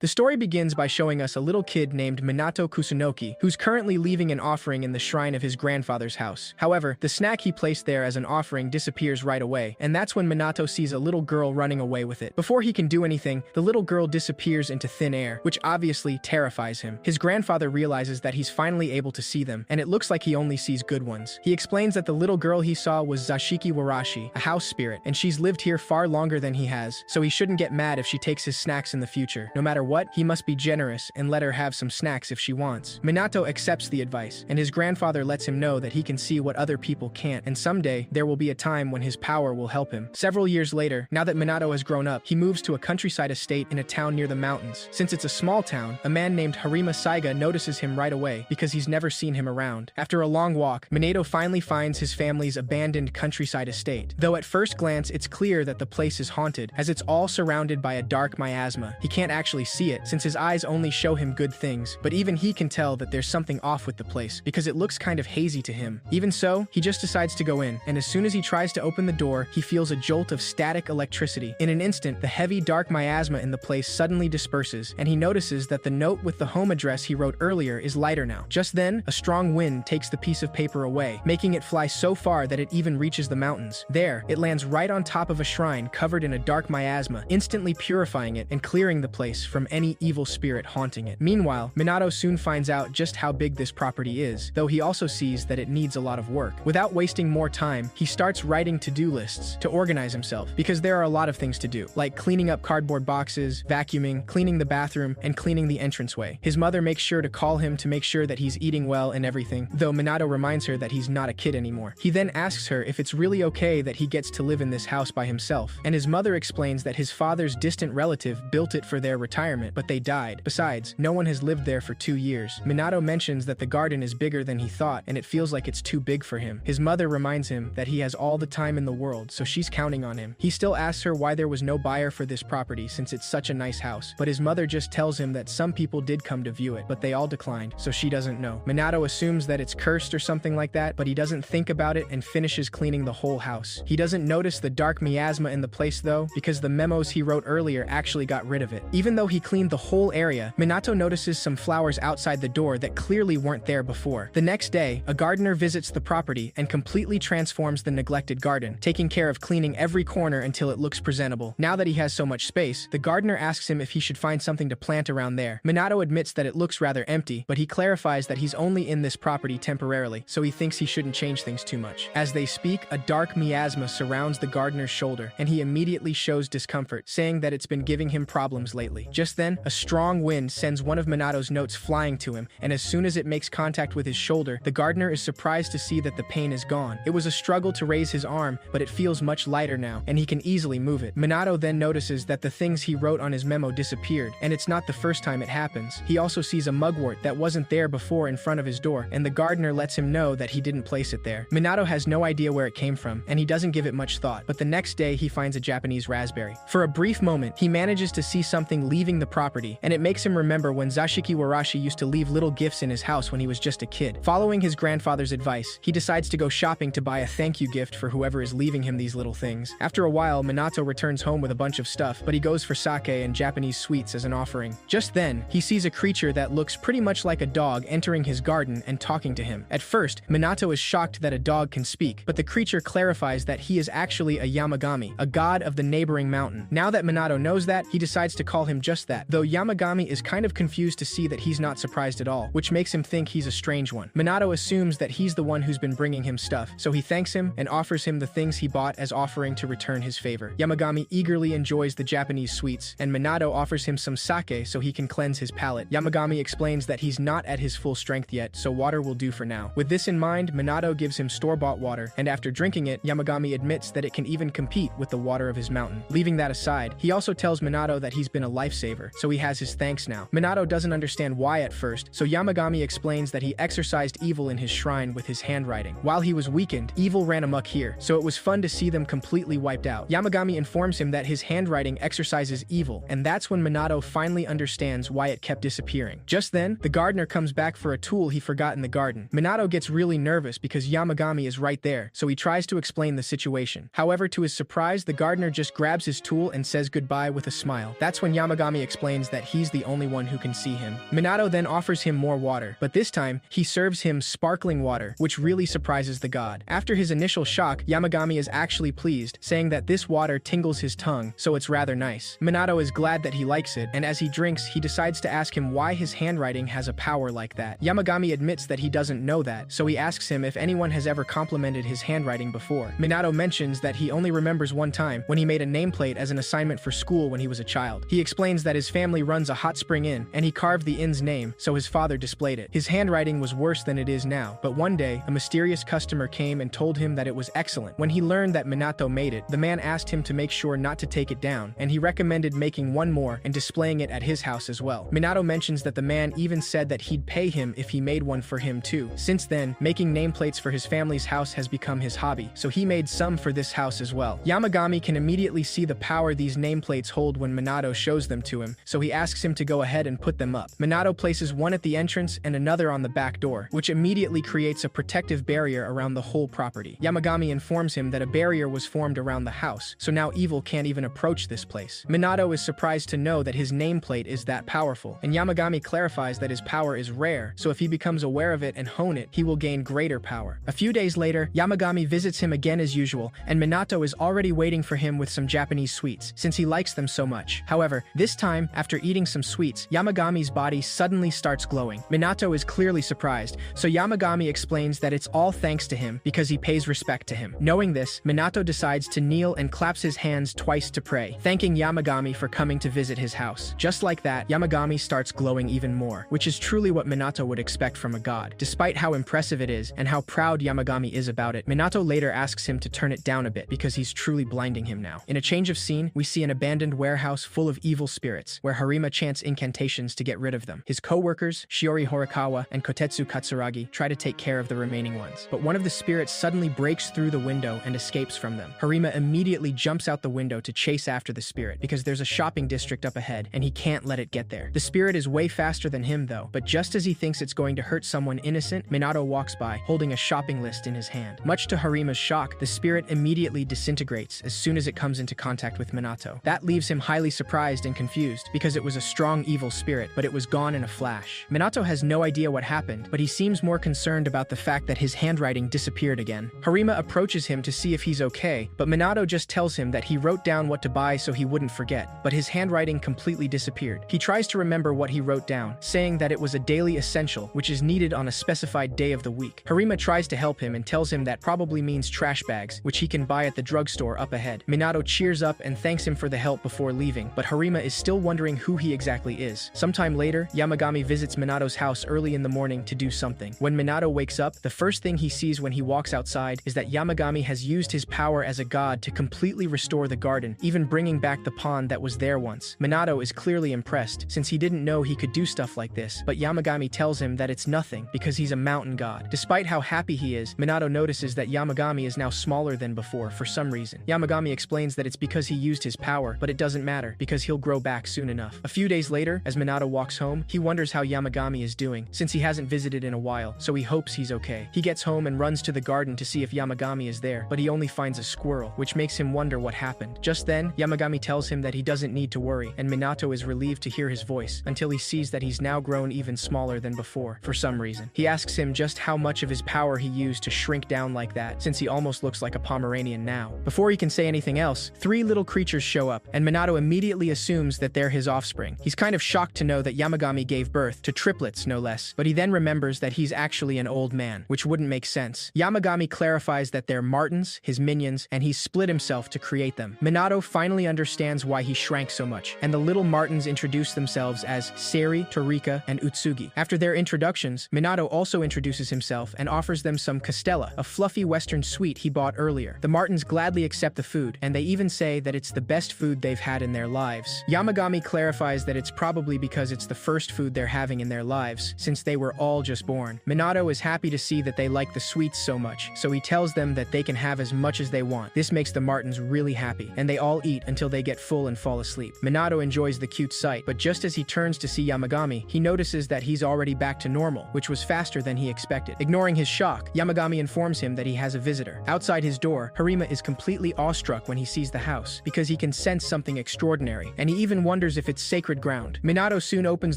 The story begins by showing us a little kid named Minato Kusunoki, who's currently leaving an offering in the shrine of his grandfather's house. However, the snack he placed there as an offering disappears right away, and that's when Minato sees a little girl running away with it. Before he can do anything, the little girl disappears into thin air, which obviously terrifies him. His grandfather realizes that he's finally able to see them, and it looks like he only sees good ones. He explains that the little girl he saw was Zashiki Warashi, a house spirit, and she's lived here far longer than he has, so he shouldn't get mad if she takes his snacks in the future. No matter what, he must be generous and let her have some snacks if she wants. Minato accepts the advice, and his grandfather lets him know that he can see what other people can't, and someday there will be a time when his power will help him. Several years later, now that Minato has grown up, he moves to a countryside estate in a town near the mountains. Since it's a small town, a man named Harima Saiga notices him right away because he's never seen him around. After a long walk, Minato finally finds his family's abandoned countryside estate. Though at first glance it's clear that the place is haunted, as it's all surrounded by a dark miasma. He can't actually see it, since his eyes only show him good things, but even he can tell that there's something off with the place, because it looks kind of hazy to him. Even so, he just decides to go in, and as soon as he tries to open the door, he feels a jolt of static electricity. In an instant, the heavy dark miasma in the place suddenly disperses, and he notices that the note with the home address he wrote earlier is lighter now. Just then, a strong wind takes the piece of paper away, making it fly so far that it even reaches the mountains. There, it lands right on top of a shrine covered in a dark miasma, instantly purifying it and clearing the place from any evil spirit haunting it. Meanwhile, Minato soon finds out just how big this property is, though he also sees that it needs a lot of work. Without wasting more time, he starts writing to-do lists to organize himself, because there are a lot of things to do, like cleaning up cardboard boxes, vacuuming, cleaning the bathroom, and cleaning the entranceway. His mother makes sure to call him to make sure that he's eating well and everything, though Minato reminds her that he's not a kid anymore. He then asks her if it's really okay that he gets to live in this house by himself, and his mother explains that his father's distant relative built it for their retirement, but they died. Besides, no one has lived there for 2 years. Minato mentions that the garden is bigger than he thought, and it feels like it's too big for him. His mother reminds him that he has all the time in the world, so she's counting on him. He still asks her why there was no buyer for this property since it's such a nice house, but his mother just tells him that some people did come to view it, but they all declined, so she doesn't know. Minato assumes that it's cursed or something like that, but he doesn't think about it and finishes cleaning the whole house. He doesn't notice the dark miasma in the place though, because the memos he wrote earlier actually got rid of it. Even though he cleaned the whole area, Minato notices some flowers outside the door that clearly weren't there before. The next day, a gardener visits the property and completely transforms the neglected garden, taking care of cleaning every corner until it looks presentable. Now that he has so much space, the gardener asks him if he should find something to plant around there. Minato admits that it looks rather empty, but he clarifies that he's only in this property temporarily, so he thinks he shouldn't change things too much. As they speak, a dark miasma surrounds the gardener's shoulder, and he immediately shows discomfort, saying that it's been giving him problems lately. Just then, a strong wind sends one of Minato's notes flying to him, and as soon as it makes contact with his shoulder, the gardener is surprised to see that the pain is gone. It was a struggle to raise his arm, but it feels much lighter now, and he can easily move it. Minato then notices that the things he wrote on his memo disappeared, and it's not the first time it happens. He also sees a mugwort that wasn't there before in front of his door, and the gardener lets him know that he didn't place it there. Minato has no idea where it came from, and he doesn't give it much thought, but the next day he finds a Japanese raspberry. For a brief moment, he manages to see something leaving the property, and it makes him remember when Zashiki Warashi used to leave little gifts in his house when he was just a kid. Following his grandfather's advice, he decides to go shopping to buy a thank you gift for whoever is leaving him these little things. After a while, Minato returns home with a bunch of stuff, but he goes for sake and Japanese sweets as an offering. Just then, he sees a creature that looks pretty much like a dog entering his garden and talking to him. At first, Minato is shocked that a dog can speak, but the creature clarifies that he is actually a Yamagami, a god of the neighboring mountain. Now that Minato knows that, he decides to call him just that, though Yamagami is kind of confused to see that he's not surprised at all, which makes him think he's a strange one. Minato assumes that he's the one who's been bringing him stuff, so he thanks him and offers him the things he bought as offering to return his favor. Yamagami eagerly enjoys the Japanese sweets, and Minato offers him some sake so he can cleanse his palate. Yamagami explains that he's not at his full strength yet, so water will do for now. With this in mind, Minato gives him store-bought water, and after drinking it, Yamagami admits that it can even compete with the water of his mountain. Leaving that aside, he also tells Minato that he's been a lifesaver, so he has his thanks now. Minato doesn't understand why at first, so Yamagami explains that he exorcised evil in his shrine with his handwriting. While he was weakened, evil ran amok here, so it was fun to see them completely wiped out. Yamagami informs him that his handwriting exorcises evil, and that's when Minato finally understands why it kept disappearing. Just then, the gardener comes back for a tool he forgot in the garden. Minato gets really nervous because Yamagami is right there, so he tries to explain the situation. However, to his surprise, the gardener just grabs his tool and says goodbye with a smile. That's when Yamagami explains that he's the only one who can see him. Minato then offers him more water, but this time, he serves him sparkling water, which really surprises the god. After his initial shock, Yamagami is actually pleased, saying that this water tingles his tongue, so it's rather nice. Minato is glad that he likes it, and as he drinks, he decides to ask him why his handwriting has a power like that. Yamagami admits that he doesn't know that, so he asks him if anyone has ever complimented his handwriting before. Minato mentions that he only remembers one time, when he made a nameplate as an assignment for school when he was a child. He explains that his family runs a hot spring inn, and he carved the inn's name, so his father displayed it. His handwriting was worse than it is now, but one day, a mysterious customer came and told him that it was excellent. When he learned that Minato made it, the man asked him to make sure not to take it down, and he recommended making one more and displaying it at his house as well. Minato mentions that the man even said that he'd pay him if he made one for him too. Since then, making nameplates for his family's house has become his hobby, so he made some for this house as well. Yamagami can immediately see the power these nameplates hold when Minato shows them to him, so he asks him to go ahead and put them up. Minato places one at the entrance and another on the back door, which immediately creates a protective barrier around the whole property. Yamagami informs him that a barrier was formed around the house, so now evil can't even approach this place. Minato is surprised to know that his nameplate is that powerful, and Yamagami clarifies that his power is rare, so if he becomes aware of it and hone it, he will gain greater power. A few days later, Yamagami visits him again as usual, and Minato is already waiting for him with some Japanese sweets, since he likes them so much. However, this time, after eating some sweets, Yamagami's body suddenly starts glowing. Minato is clearly surprised, so Yamagami explains that it's all thanks to him because he pays respect to him. Knowing this, Minato decides to kneel and claps his hands twice to pray, thanking Yamagami for coming to visit his house. Just like that, Yamagami starts glowing even more, which is truly what Minato would expect from a god. Despite how impressive it is and how proud Yamagami is about it, Minato later asks him to turn it down a bit because he's truly blinding him now. In a change of scene, we see an abandoned warehouse full of evil spirits, where Harima chants incantations to get rid of them. His co-workers, Shiori Horikawa and Kotetsu Katsuragi, try to take care of the remaining ones, but one of the spirits suddenly breaks through the window and escapes from them. Harima immediately jumps out the window to chase after the spirit because there's a shopping district up ahead and he can't let it get there. The spirit is way faster than him though, but just as he thinks it's going to hurt someone innocent, Minato walks by, holding a shopping list in his hand. Much to Harima's shock, the spirit immediately disintegrates as soon as it comes into contact with Minato. That leaves him highly surprised and confused because it was a strong evil spirit, but it was gone in a flash. Minato has no idea what happened, but he seems more concerned about the fact that his handwriting disappeared again. Harima approaches him to see if he's okay, but Minato just tells him that he wrote down what to buy so he wouldn't forget, but his handwriting completely disappeared. He tries to remember what he wrote down, saying that it was a daily essential, which is needed on a specified day of the week. Harima tries to help him and tells him that probably means trash bags, which he can buy at the drugstore up ahead. Minato cheers up and thanks him for the help before leaving, but Harima is still wondering who he exactly is. Sometime later, Yamagami visits Minato's house early in the morning to do something. When Minato wakes up, the first thing he sees when he walks outside is that Yamagami has used his power as a god to completely restore the garden, even bringing back the pond that was there once. Minato is clearly impressed, since he didn't know he could do stuff like this, but Yamagami tells him that it's nothing because he's a mountain god. Despite how happy he is, Minato notices that Yamagami is now smaller than before for some reason. Yamagami explains that it's because he used his power, but it doesn't matter because he'll grow back soon enough. A few days later, as Minato walks home, he wonders how Yamagami is doing, since he hasn't visited in a while, so he hopes he's okay. He gets home and runs to the garden to see if Yamagami is there, but he only finds a squirrel, which makes him wonder what happened. Just then, Yamagami tells him that he doesn't need to worry, and Minato is relieved to hear his voice, until he sees that he's now grown even smaller than before, for some reason. He asks him just how much of his power he used to shrink down like that, since he almost looks like a Pomeranian now. Before he can say anything else, 3 little creatures show up, and Minato immediately assumes that they're his offspring. He's kind of shocked to know that Yamagami gave birth to triplets, no less, but he then remembers that he's actually an old man, which wouldn't make sense. Yamagami clarifies that they're Martins, his minions, and he's split himself to create them. Minato finally understands why he shrank so much, and the little Martins introduce themselves as Seri, Torika, and Utsugi. After their introductions, Minato also introduces himself and offers them some castella, a fluffy western sweet he bought earlier. The Martins gladly accept the food, and they even say that it's the best food they've had in their lives. Yamagami clarifies that it's probably because it's the first food they're having in their lives, since they were all just born. Minato is happy to see that they like the sweets so much, so he tells them that they can have as much as they want. This makes the Martins really happy, and they all eat until they get full and fall asleep. Minato enjoys the cute sight, but just as he turns to see Yamagami, he notices that he's already back to normal, which was faster than he expected. Ignoring his shock, Yamagami informs him that he has a visitor. Outside his door, Harima is completely awestruck when he sees the house, because he can sense something extraordinary, and he even wonders wonders if it's sacred ground. Minato soon opens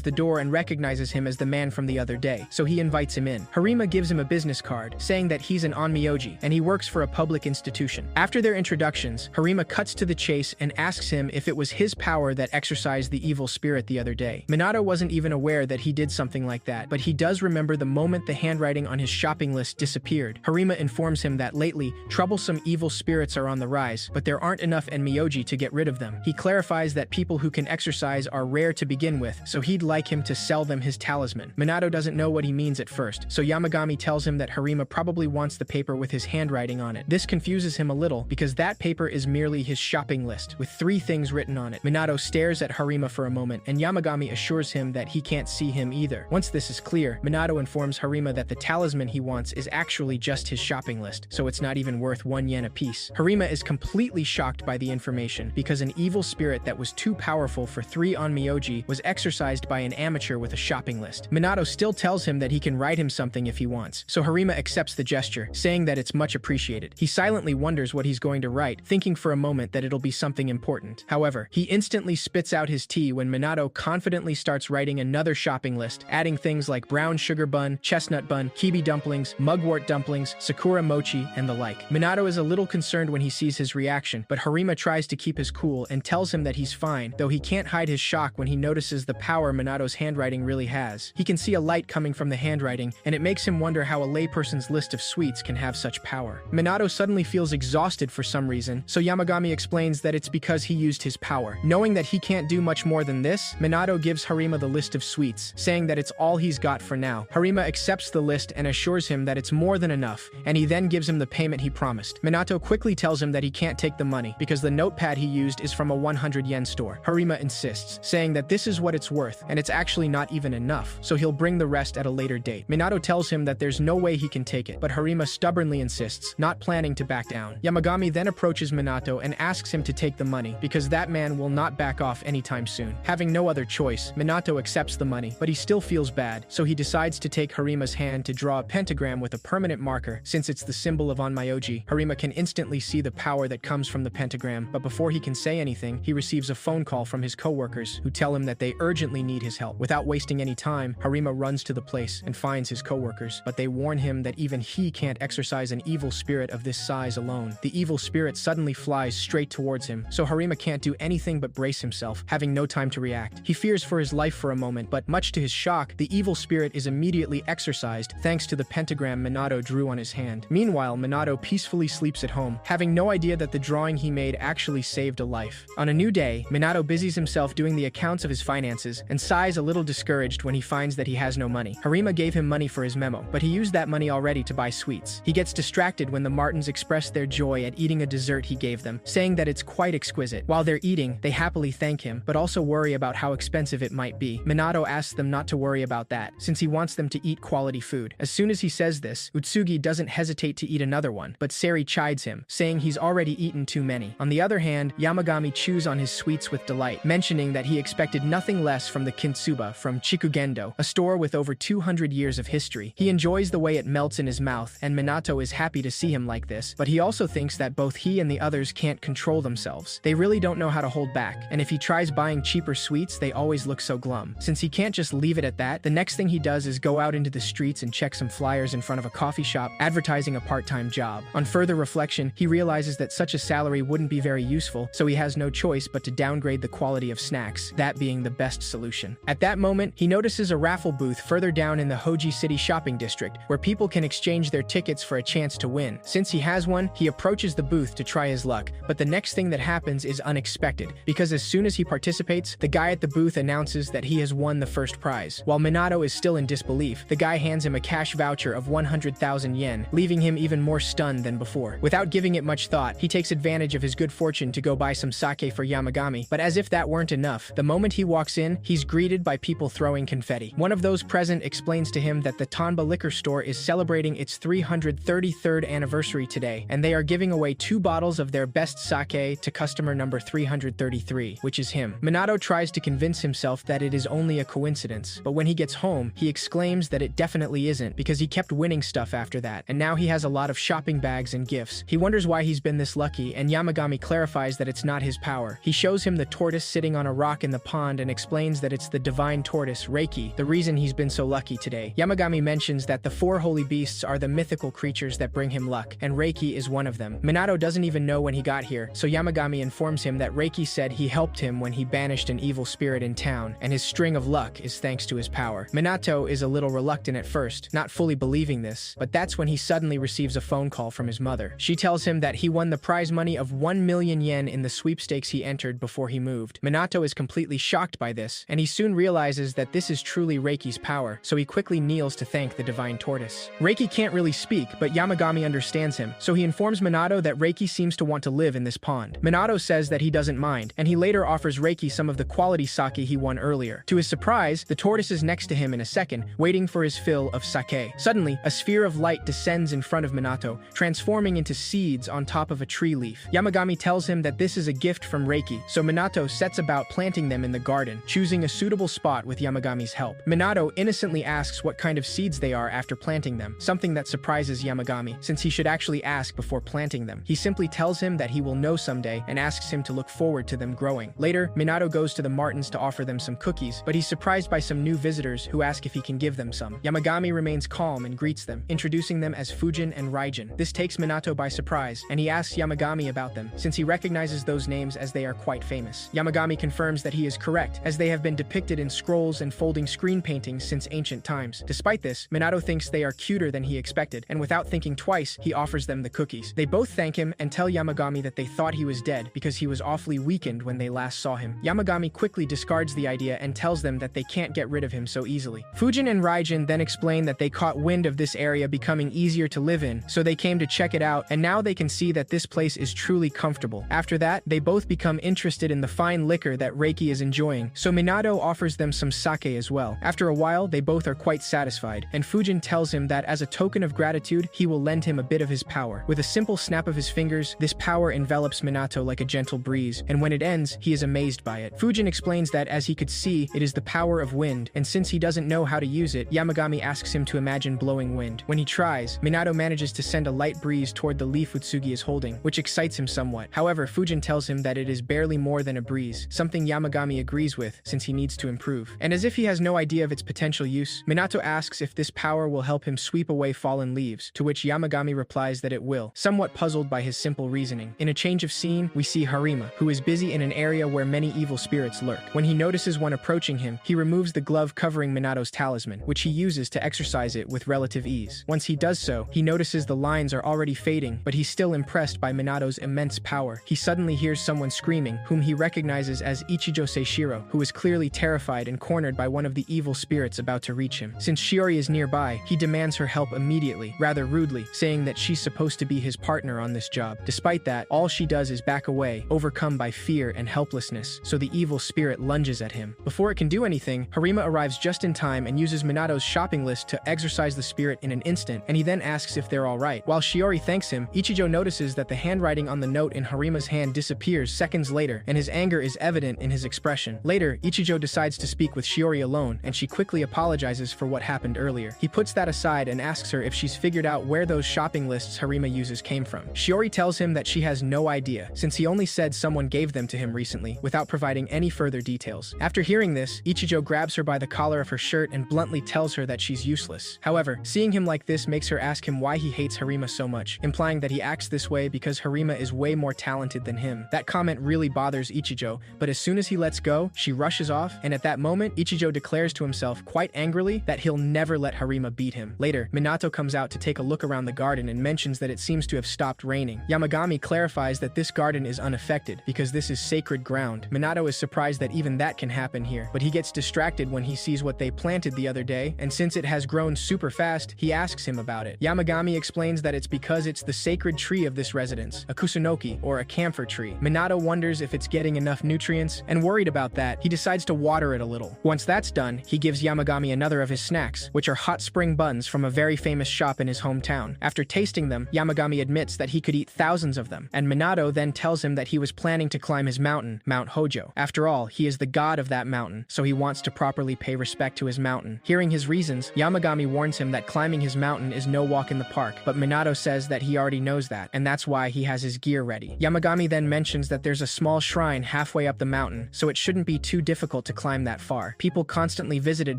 the door and recognizes him as the man from the other day, so he invites him in. Harima gives him a business card, saying that he's an onmyoji, and he works for a public institution. After their introductions, Harima cuts to the chase and asks him if it was his power that exorcised the evil spirit the other day. Minato wasn't even aware that he did something like that, but he does remember the moment the handwriting on his shopping list disappeared. Harima informs him that lately, troublesome evil spirits are on the rise, but there aren't enough onmyoji to get rid of them. He clarifies that people who can exorcise are rare to begin with, so he'd like him to sell them his talisman. Minato doesn't know what he means at first, so Yamagami tells him that Harima probably wants the paper with his handwriting on it. This confuses him a little, because that paper is merely his shopping list, with 3 things written on it. Minato stares at Harima for a moment, and Yamagami assures him that he can't see him either. Once this is clear, Minato informs Harima that the talisman he wants is actually just his shopping list, so it's not even worth 1 yen apiece. Harima is completely shocked by the information, because an evil spirit that was too powerful for 3 onmyoji was exorcised by an amateur with a shopping list. Minato still tells him that he can write him something if he wants, so Harima accepts the gesture, saying that it's much appreciated. He silently wonders what he's going to write, thinking for a moment that it'll be something important. However, he instantly spits out his tea when Minato confidently starts writing another shopping list, adding things like brown sugar bun, chestnut bun, kibi dumplings, mugwort dumplings, sakura mochi, and the like. Minato is a little concerned when he sees his reaction, but Harima tries to keep his cool and tells him that he's fine, though he can't hide his shock when he notices the power Minato's handwriting really has. He can see a light coming from the handwriting, and it makes him wonder how a layperson's list of sweets can have such power. Minato suddenly feels exhausted for some reason, so Yamagami explains that it's because he used his power. Knowing that he can't do much more than this, Minato gives Harima the list of sweets, saying that it's all he's got for now. Harima accepts the list and assures him that it's more than enough, and he then gives him the payment he promised. Minato quickly tells him that he can't take the money because the notepad he used is from a 100 yen store. Harima insists, saying that this is what it's worth, and it's actually not even enough, so he'll bring the rest at a later date. Minato tells him that there's no way he can take it, but Harima stubbornly insists, not planning to back down. Yamagami then approaches Minato and asks him to take the money, because that man will not back off anytime soon. Having no other choice, Minato accepts the money, but he still feels bad, so he decides to take Harima's hand to draw a pentagram with a permanent marker, since it's the symbol of onmyoji. Harima can instantly see the power that comes from the pentagram, but before he can say anything, he receives a phone call from his co-workers, who tell him that they urgently need his help. Without wasting any time, Harima runs to the place and finds his co-workers, but they warn him that even he can't exorcise an evil spirit of this size alone. The evil spirit suddenly flies straight towards him, so Harima can't do anything but brace himself, having no time to react. He fears for his life for a moment, but much to his shock, the evil spirit is immediately exorcised thanks to the pentagram Minato drew on his hand. Meanwhile, Minato peacefully sleeps at home, having no idea that the drawing he made actually saved a life. On a new day, Minato busies himself doing the accounts of his finances and sighs a little discouraged when he finds that he has no money. Harima gave him money for his memo, but he used that money already to buy sweets. He gets distracted when the Martins express their joy at eating a dessert he gave them, saying that it's quite exquisite. While they're eating, they happily thank him, but also worry about how expensive it might be. Minato asks them not to worry about that, since he wants them to eat quality food. As soon as he says this, Utsugi doesn't hesitate to eat another one, but Seri chides him, saying he's already eaten too many. On the other hand, Yamagami chews on his sweets with delight, mentioning that he expected nothing less from the kintsuba from Chikugendo, a store with over 200 years of history. He enjoys the way it melts in his mouth, and Minato is happy to see him like this, but he also thinks that both he and the others can't control themselves. They really don't know how to hold back, and if he tries buying cheaper sweets, they always look so glum. Since he can't just leave it at that, the next thing he does is go out into the streets and check some flyers in front of a coffee shop advertising a part-time job. On further reflection, he realizes that such a salary wouldn't be very useful, so he has no choice but to downgrade the quality of snacks, that being the best solution. At that moment, he notices a raffle booth further down in the Hoji City shopping district, where people can exchange their tickets for a chance to win. Since he has one, he approaches the booth to try his luck, but the next thing that happens is unexpected, because as soon as he participates, the guy at the booth announces that he has won the first prize. While Minato is still in disbelief, the guy hands him a cash voucher of 100,000 yen, leaving him even more stunned than before. Without giving it much thought, he takes advantage of his good fortune to go buy some sake for Yamagami, but as if that weren't enough, the moment he walks in, he's greeted by people throwing confetti. One of those present explains to him that the Tanba liquor store is celebrating its 333rd anniversary today, and they are giving away 2 bottles of their best sake to customer number 333, which is him. Minato tries to convince himself that it is only a coincidence, but when he gets home, he exclaims that it definitely isn't, because he kept winning stuff after that, and now he has a lot of shopping bags and gifts. He wonders why he's been this lucky, and Yamagami clarifies that it's not his power. He shows him the tortoise sitting on a rock in the pond and explains that it's the divine tortoise, Reiki, the reason he's been so lucky today. Yamagami mentions that the 4 holy beasts are the mythical creatures that bring him luck, and Reiki is one of them. Minato doesn't even know when he got here, so Yamagami informs him that Reiki said he helped him when he banished an evil spirit in town, and his string of luck is thanks to his power. Minato is a little reluctant at first, not fully believing this, but that's when he suddenly receives a phone call from his mother. She tells him that he won the prize money of 1 million yen in the sweepstakes he entered before he moved. Minato is completely shocked by this, and he soon realizes that this is truly Reiki's power, so he quickly kneels to thank the divine tortoise. Reiki can't really speak, but Yamagami understands him, so he informs Minato that Reiki seems to want to live in this pond. Minato says that he doesn't mind, and he later offers Reiki some of the quality sake he won earlier. To his surprise, the tortoise is next to him in a second, waiting for his fill of sake. Suddenly, a sphere of light descends in front of Minato, transforming into seeds on top of a tree leaf. Yamagami tells him that this is a gift from Reiki, so Minato sets about planting them in the garden, choosing a suitable spot with Yamagami's help. Minato innocently asks what kind of seeds they are after planting them, something that surprises Yamagami, since he should actually ask before planting them. He simply tells him that he will know someday and asks him to look forward to them growing. Later, Minato goes to the Martins to offer them some cookies, but he's surprised by some new visitors who ask if he can give them some. Yamagami remains calm and greets them, introducing them as Fujin and Raijin. This takes Minato by surprise, and he asks Yamagami about them, since he recognizes those names as they are quite famous. Yamagami confirms that he is correct, as they have been depicted in scrolls and folding screen paintings since ancient times. Despite this, Minato thinks they are cuter than he expected, and without thinking twice, he offers them the cookies. They both thank him and tell Yamagami that they thought he was dead because he was awfully weakened when they last saw him. Yamagami quickly discards the idea and tells them that they can't get rid of him so easily. Fujin and Raijin then explain that they caught wind of this area becoming easier to live in, so they came to check it out, and now they can see that this place is truly comfortable. After that, they both become interested in the fine liquor that Reiki is enjoying, so Minato offers them some sake as well. After a while, they both are quite satisfied, and Fujin tells him that as a token of gratitude, he will lend him a bit of his power. With a simple snap of his fingers, this power envelops Minato like a gentle breeze, and when it ends, he is amazed by it. Fujin explains that as he could see, it is the power of wind, and since he doesn't know how to use it, Yamagami asks him to imagine blowing wind. When he tries, Minato manages to send a light breeze toward the leaf Utsugi is holding, which excites him somewhat. However, Fujin tells him that it is barely more than a breeze, something Yamagami agrees with since he needs to improve. And as if he has no idea of its potential use, Minato asks if this power will help him sweep away fallen leaves, to which Yamagami replies that it will, somewhat puzzled by his simple reasoning. In a change of scene, we see Harima, who is busy in an area where many evil spirits lurk. When he notices one approaching him, he removes the glove covering Minato's talisman, which he uses to exercise it with relative ease. Once he does so, he notices the lines are already fading, but he's still impressed by Minato's immense power. He suddenly hears someone screaming, whom he recognizes as Ichijo Seishiro, who is clearly terrified and cornered by one of the evil spirits about to reach him. Since Shiori is nearby, he demands her help immediately, rather rudely, saying that she's supposed to be his partner on this job. Despite that, all she does is back away, overcome by fear and helplessness, so the evil spirit lunges at him. Before it can do anything, Harima arrives just in time and uses Minato's shopping list to exorcise the spirit in an instant, and he then asks if they're alright. While Shiori thanks him, Ichijo notices that the handwriting on the note in Harima's hand disappears seconds later, and his anger is evident in his expression. Later, Ichijo decides to speak with Shiori alone, and she quickly apologizes for what happened earlier. He puts that aside and asks her if she's figured out where those shopping lists Harima uses came from. Shiori tells him that she has no idea, since he only said someone gave them to him recently, without providing any further details. After hearing this, Ichijo grabs her by the collar of her shirt and bluntly tells her that she's useless. However, seeing him like this makes her ask him why he hates Harima so much, implying that he acts this way because Harima is way more talented than him. That comment really bothers Ichijo, but as soon as he lets go, she rushes off, and at that moment, Ichijo declares to himself quite angrily that he'll never let Harima beat him. Later, Minato comes out to take a look around the garden and mentions that it seems to have stopped raining. Yamagami clarifies that this garden is unaffected because this is sacred ground. Minato is surprised that even that can happen here, but he gets distracted when he sees what they planted the other day, and since it has grown super fast, he asks him about it. Yamagami explains that it's because it's the sacred tree of this residence, a kusunoki, or a camphor tree. Minato wonders if it's getting enough nutrients, and worried about that, he decides to water it a little. Once that's done, he gives Yamagami another of his snacks, which are hot spring buns from a very famous shop in his hometown. After tasting them, Yamagami admits that he could eat thousands of them, and Minato then tells him that he was planning to climb his mountain, Mount Hojo. After all, he is the god of that mountain, so he wants to properly pay respect to his mountain. Hearing his reasons, Yamagami warns him that climbing his mountain is no walk in the park, but Minato says that he already knows that, and that's why he has his gear ready. Yamagami then mentions that there's a small shrine halfway halfway up the mountain, so it shouldn't be too difficult to climb that far. People constantly visited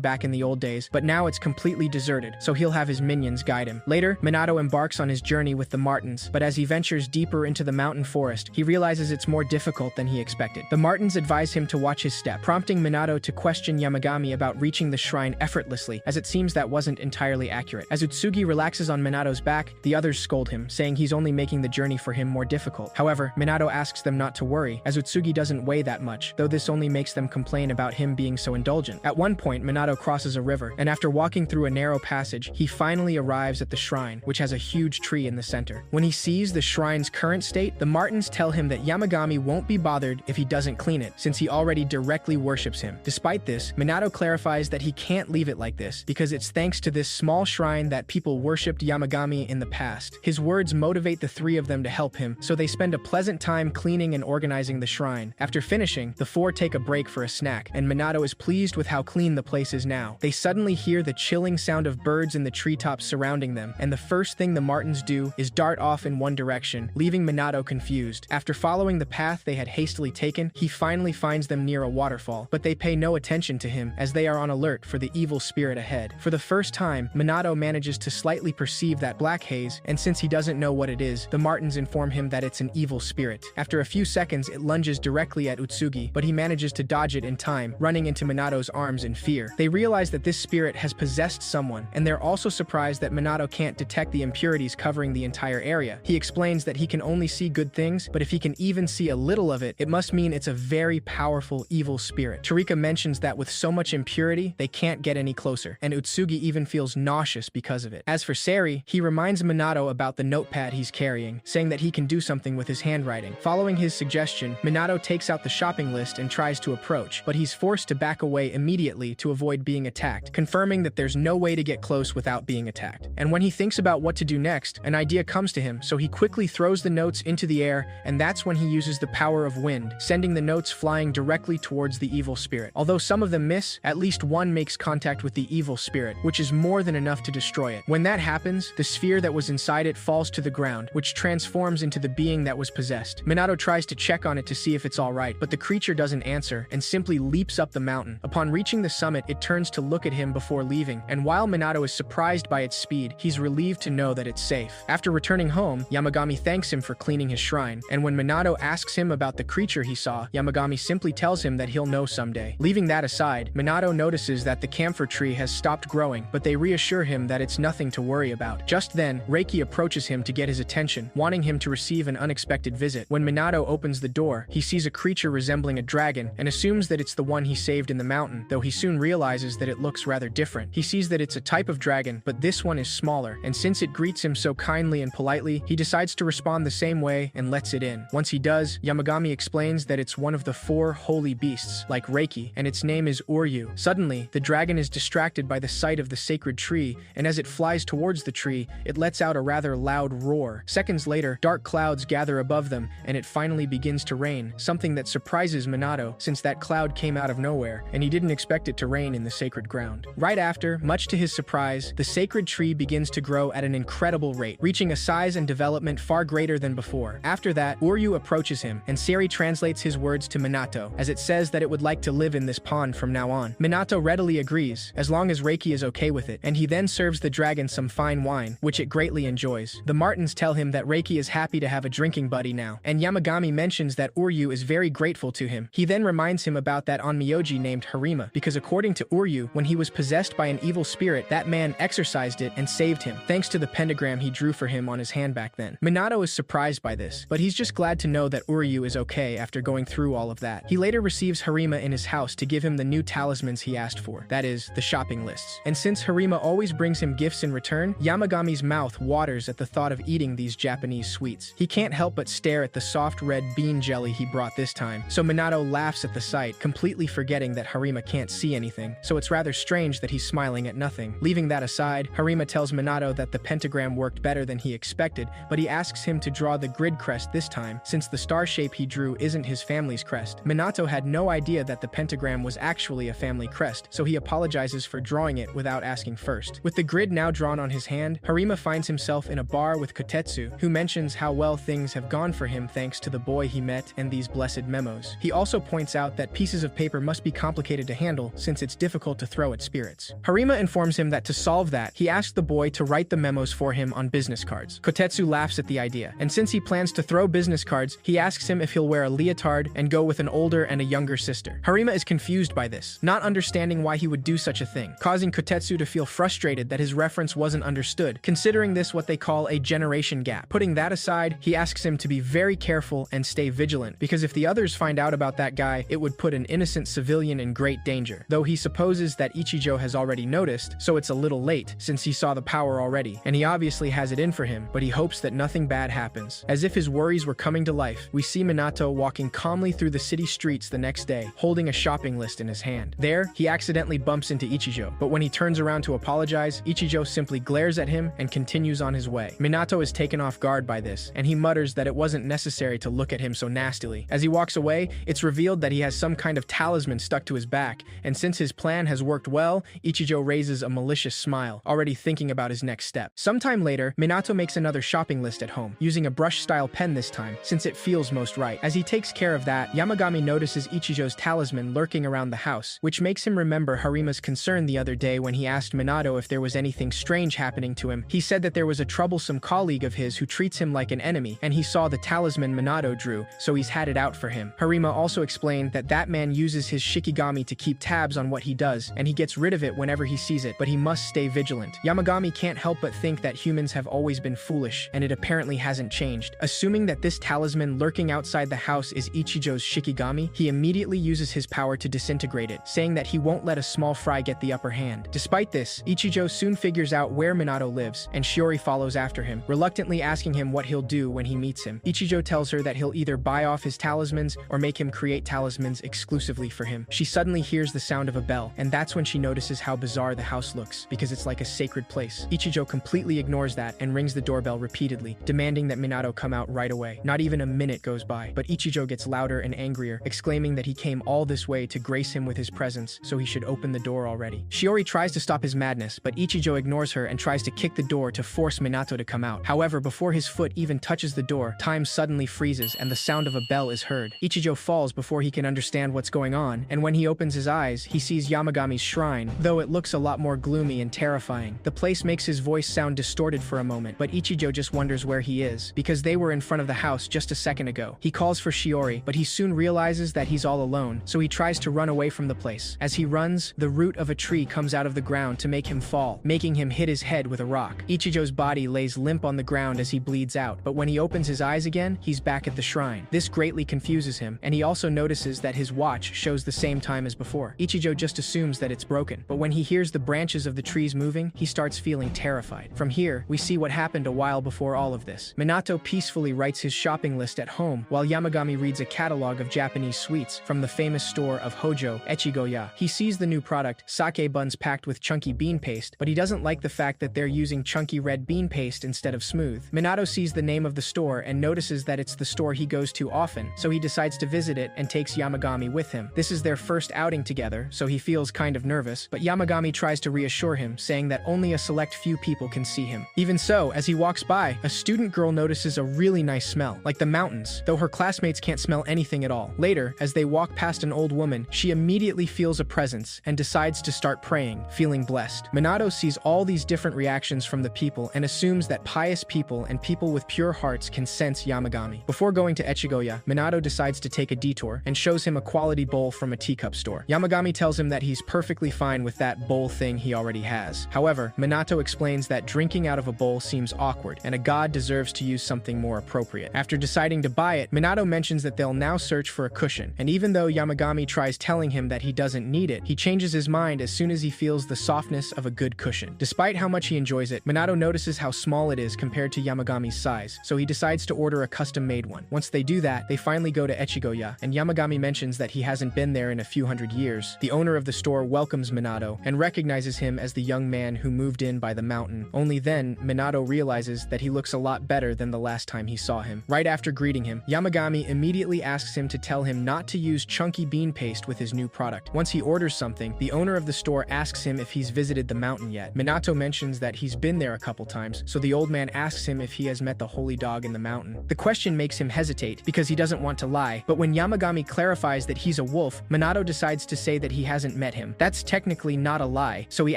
back in the old days, but now it's completely deserted, so he'll have his minions guide him. Later, Minato embarks on his journey with the Martins, but as he ventures deeper into the mountain forest, he realizes it's more difficult than he expected. The Martins advise him to watch his step, prompting Minato to question Yamagami about reaching the shrine effortlessly, as it seems that wasn't entirely accurate. As Utsugi relaxes on Minato's back, the others scold him, saying he's only making the journey for him more difficult. However, Minato asks them not to worry, as Utsugi doesn't weigh that much, though this only makes them complain about him being so indulgent. At one point, Minato crosses a river, and after walking through a narrow passage, he finally arrives at the shrine, which has a huge tree in the center. When he sees the shrine's current state, the Martins tell him that Yamagami won't be bothered if he doesn't clean it, since he already directly worships him. Despite this, Minato clarifies that he can't leave it like this, because it's thanks to this small shrine that people worshipped Yamagami in the past. His words motivate the three of them to help him, so they spend a pleasant time cleaning and organizing the shrine. After finishing, the four take a break for a snack, and Minato is pleased with how clean the place is now. They suddenly hear the chilling sound of birds in the treetops surrounding them, and the first thing the Martins do is dart off in one direction, leaving Minato confused. After following the path they had hastily taken, he finally finds them near a waterfall, but they pay no attention to him as they are on alert for the evil spirit ahead. For the first time, Minato manages to slightly perceive that black haze, and since he doesn't know what it is, the Martins inform him that it's an evil spirit. After a few seconds, it lunges directly at Utsugi, but he manages to dodge it in time, running into Minato's arms in fear. They realize that this spirit has possessed someone, and they're also surprised that Minato can't detect the impurities covering the entire area. He explains that he can only see good things, but if he can even see a little of it, it must mean it's a very powerful evil spirit. Torika mentions that with so much impurity, they can't get any closer, and Utsugi even feels nauseous because of it. As for Seri, he reminds Minato about the notepad he's carrying, saying that he can do something with his handwriting. Following his suggestion, Minato takes out the shopping list and tries to approach, but he's forced to back away immediately to avoid being attacked, confirming that there's no way to get close without being attacked. And when he thinks about what to do next, an idea comes to him, so he quickly throws the notes into the air, and that's when he uses the power of wind, sending the notes flying directly towards the evil spirit. Although some of them miss, at least one makes contact with the evil spirit, which is more than enough to destroy it. When that happens, the sphere that was inside it falls to the ground, which transforms into the being that was possessed. Minato tries to check on it to see if it's alright, but the creature doesn't answer and simply leaps up the mountain. Upon reaching the summit, it turns to look at him before leaving, and while Minato is surprised by its speed, he's relieved to know that it's safe. After returning home, Yamagami thanks him for cleaning his shrine, and when Minato asks him about the creature he saw, Yamagami simply tells him that he'll know someday. Leaving that aside, Minato notices that the camphor tree has stopped growing, but they reassure him that it's nothing to worry about. Just then, Reiki approaches him to get his attention, wanting him to receive an unexpected visit. When Minato opens the door, he sees a creature resembling a dragon and assumes that it's the one he saved in the mountain, though he soon realizes that it looks rather different. He sees that it's a type of dragon, but this one is smaller, and since it greets him so kindly and politely, he decides to respond the same way and lets it in. Once he does, Yamagami explains that it's one of the 4 holy beasts, like Reiki, and its name is Uryu. Suddenly, the dragon is distracted by the sight of the sacred tree, and as it flies towards the tree, it lets out a rather loud roar. Seconds later, dark clouds gather above them, and it finally begins to rain, something that surprises Minato, since that cloud came out of nowhere, and he didn't expect it to rain in the sacred ground. Right after, much to his surprise, the sacred tree begins to grow at an incredible rate, reaching a size and development far greater than before. After that, Uryu approaches him, and Seri translates his words to Minato, as it says that it would like to live in this pond from now on. Minato readily agrees, as long as Reiki is okay with it, and he then serves the dragon some fine wine, which it greatly enjoys. The Martins tell him that Reiki is happy to have a drinking buddy now, and Yamagami mentions that Uryu is very grateful to him. He then reminds him about that onmyoji named Harima, because according to Uryu, when he was possessed by an evil spirit, that man exorcised it and saved him, thanks to the pentagram he drew for him on his hand back then. Minato is surprised by this, but he's just glad to know that Uryu is okay after going through all of that. He later receives Harima in his house to give him the new talismans he asked for, that is, the shopping lists. And since Harima always brings him gifts in return, Yamagami's mouth waters at the thought of eating these Japanese sweets. He can't help but stare at the soft red bean jelly he brought this time, so Minato laughs at the sight, completely forgetting that Harima can't see anything, so it's rather strange that he's smiling at nothing. Leaving that aside, Harima tells Minato that the pentagram worked better than he expected, but he asks him to draw the grid crest this time, since the star shape he drew isn't his family's crest. Minato had no idea that the pentagram was actually a family crest, so he apologizes for drawing it without asking first. With the grid now drawn on his hand, Harima finds himself in a bar with Kotetsu, who mentions how well things have gone for him thanks to the boy he met and these blessed encrypted memos. He also points out that pieces of paper must be complicated to handle since it's difficult to throw at spirits. Harima informs him that to solve that, he asked the boy to write the memos for him on business cards. Kotetsu laughs at the idea, and since he plans to throw business cards, he asks him if he'll wear a leotard and go with an older and a younger sister. Harima is confused by this, not understanding why he would do such a thing, causing Kotetsu to feel frustrated that his reference wasn't understood, considering this what they call a generation gap. Putting that aside, he asks him to be very careful and stay vigilant, because if the others find out about that guy, it would put an innocent civilian in great danger. Though he supposes that Ichijo has already noticed, so it's a little late, since he saw the power already, and he obviously has it in for him, but he hopes that nothing bad happens. As if his worries were coming to life, we see Minato walking calmly through the city streets the next day, holding a shopping list in his hand. There, he accidentally bumps into Ichijo, but when he turns around to apologize, Ichijo simply glares at him and continues on his way. Minato is taken off guard by this, and he mutters that it wasn't necessary to look at him so nastily. As he walks away, it's revealed that he has some kind of talisman stuck to his back, and since his plan has worked well, Ichijo raises a malicious smile, already thinking about his next step. Sometime later, Minato makes another shopping list at home, using a brush-style pen this time, since it feels most right. As he takes care of that, Yamagami notices Ichijo's talisman lurking around the house, which makes him remember Harima's concern the other day when he asked Minato if there was anything strange happening to him. He said that there was a troublesome colleague of his who treats him like an enemy, and he saw the talisman Minato drew, so he's had it out for him. Harima also explained that that man uses his Shikigami to keep tabs on what he does, and he gets rid of it whenever he sees it, but he must stay vigilant. Yamagami can't help but think that humans have always been foolish, and it apparently hasn't changed. Assuming that this talisman lurking outside the house is Ichijo's Shikigami, he immediately uses his power to disintegrate it, saying that he won't let a small fry get the upper hand. Despite this, Ichijo soon figures out where Minato lives, and Shiori follows after him, reluctantly asking him what he'll do when he meets him. Ichijo tells her that he'll either buy off his talismans or make him create talismans exclusively for him. She suddenly hears the sound of a bell, and that's when she notices how bizarre the house looks, because it's like a sacred place. Ichijo completely ignores that and rings the doorbell repeatedly, demanding that Minato come out right away. Not even a minute goes by, but Ichijo gets louder and angrier, exclaiming that he came all this way to grace him with his presence, so he should open the door already. Shiori tries to stop his madness, but Ichijo ignores her and tries to kick the door to force Minato to come out. However, before his foot even touches the door, time suddenly freezes and the sound of a bell is heard. Ichijo falls before he can understand what's going on, and when he opens his eyes, he sees Yamagami's shrine, though it looks a lot more gloomy and terrifying. The place makes his voice sound distorted for a moment, but Ichijo just wonders where he is, because they were in front of the house just a second ago. He calls for Shiori, but he soon realizes that he's all alone, so he tries to run away from the place. As he runs, the root of a tree comes out of the ground to make him fall, making him hit his head with a rock. Ichijo's body lays limp on the ground as he bleeds out, but when he opens his eyes again, he's back at the shrine. This greatly confuses him, and he also notices that his watch shows the same time as before. Ichijo just assumes that it's broken, but when he hears the branches of the trees moving, he starts feeling terrified. From here, we see what happened a while before all of this. Minato peacefully writes his shopping list at home, while Yamagami reads a catalog of Japanese sweets from the famous store of Hojo, Echigoya. He sees the new product, sake buns packed with chunky bean paste, but he doesn't like the fact that they're using chunky red bean paste instead of smooth. Minato sees the name of the store and notices that it's the store he goes to often, so he decides to visit it and takes Yamagami with him. This is their first outing together, so he feels kind of nervous, but Yamagami tries to reassure him, saying that only a select few people can see him. Even so, as he walks by, a student girl notices a really nice smell, like the mountains, though her classmates can't smell anything at all. Later, as they walk past an old woman, she immediately feels a presence and decides to start praying, feeling blessed. Minato sees all these different reactions from the people and assumes that pious people and people with pure hearts can sense Yamagami. Before going to Echigoya, Minato decides to take a detour and shows him a quality bowl from a teacup store. Yamagami tells him that he's perfectly fine with that bowl thing he already has. However, Minato explains that drinking out of a bowl seems awkward, and a god deserves to use something more appropriate. After deciding to buy it, Minato mentions that they'll now search for a cushion, and even though Yamagami tries telling him that he doesn't need it, he changes his mind as soon as he feels the softness of a good cushion. Despite how much he enjoys it, Minato notices how small it is compared to Yamagami's size, so he decides to order a custom-made one. Once they do that, they finally go to Echigoya, and Yamagami mentions that he hasn't been there in a few hundred years. The owner of the store welcomes Minato and recognizes him as the young man who moved in by the mountain. Only then, Minato realizes that he looks a lot better than the last time he saw him. Right after greeting him, Yamagami immediately asks him to tell him not to use chunky bean paste with his new product. Once he orders something, the owner of the store asks him if he's visited the mountain yet. Minato mentions that he's been there a couple times, so the old man asks him if he has met the holy dog in the mountain. The question makes him hesitate because he doesn't want to lie, but when Yamagami clarifies that he's a wolf, Minato decides to say that he hasn't met him. That's technically not a lie, so he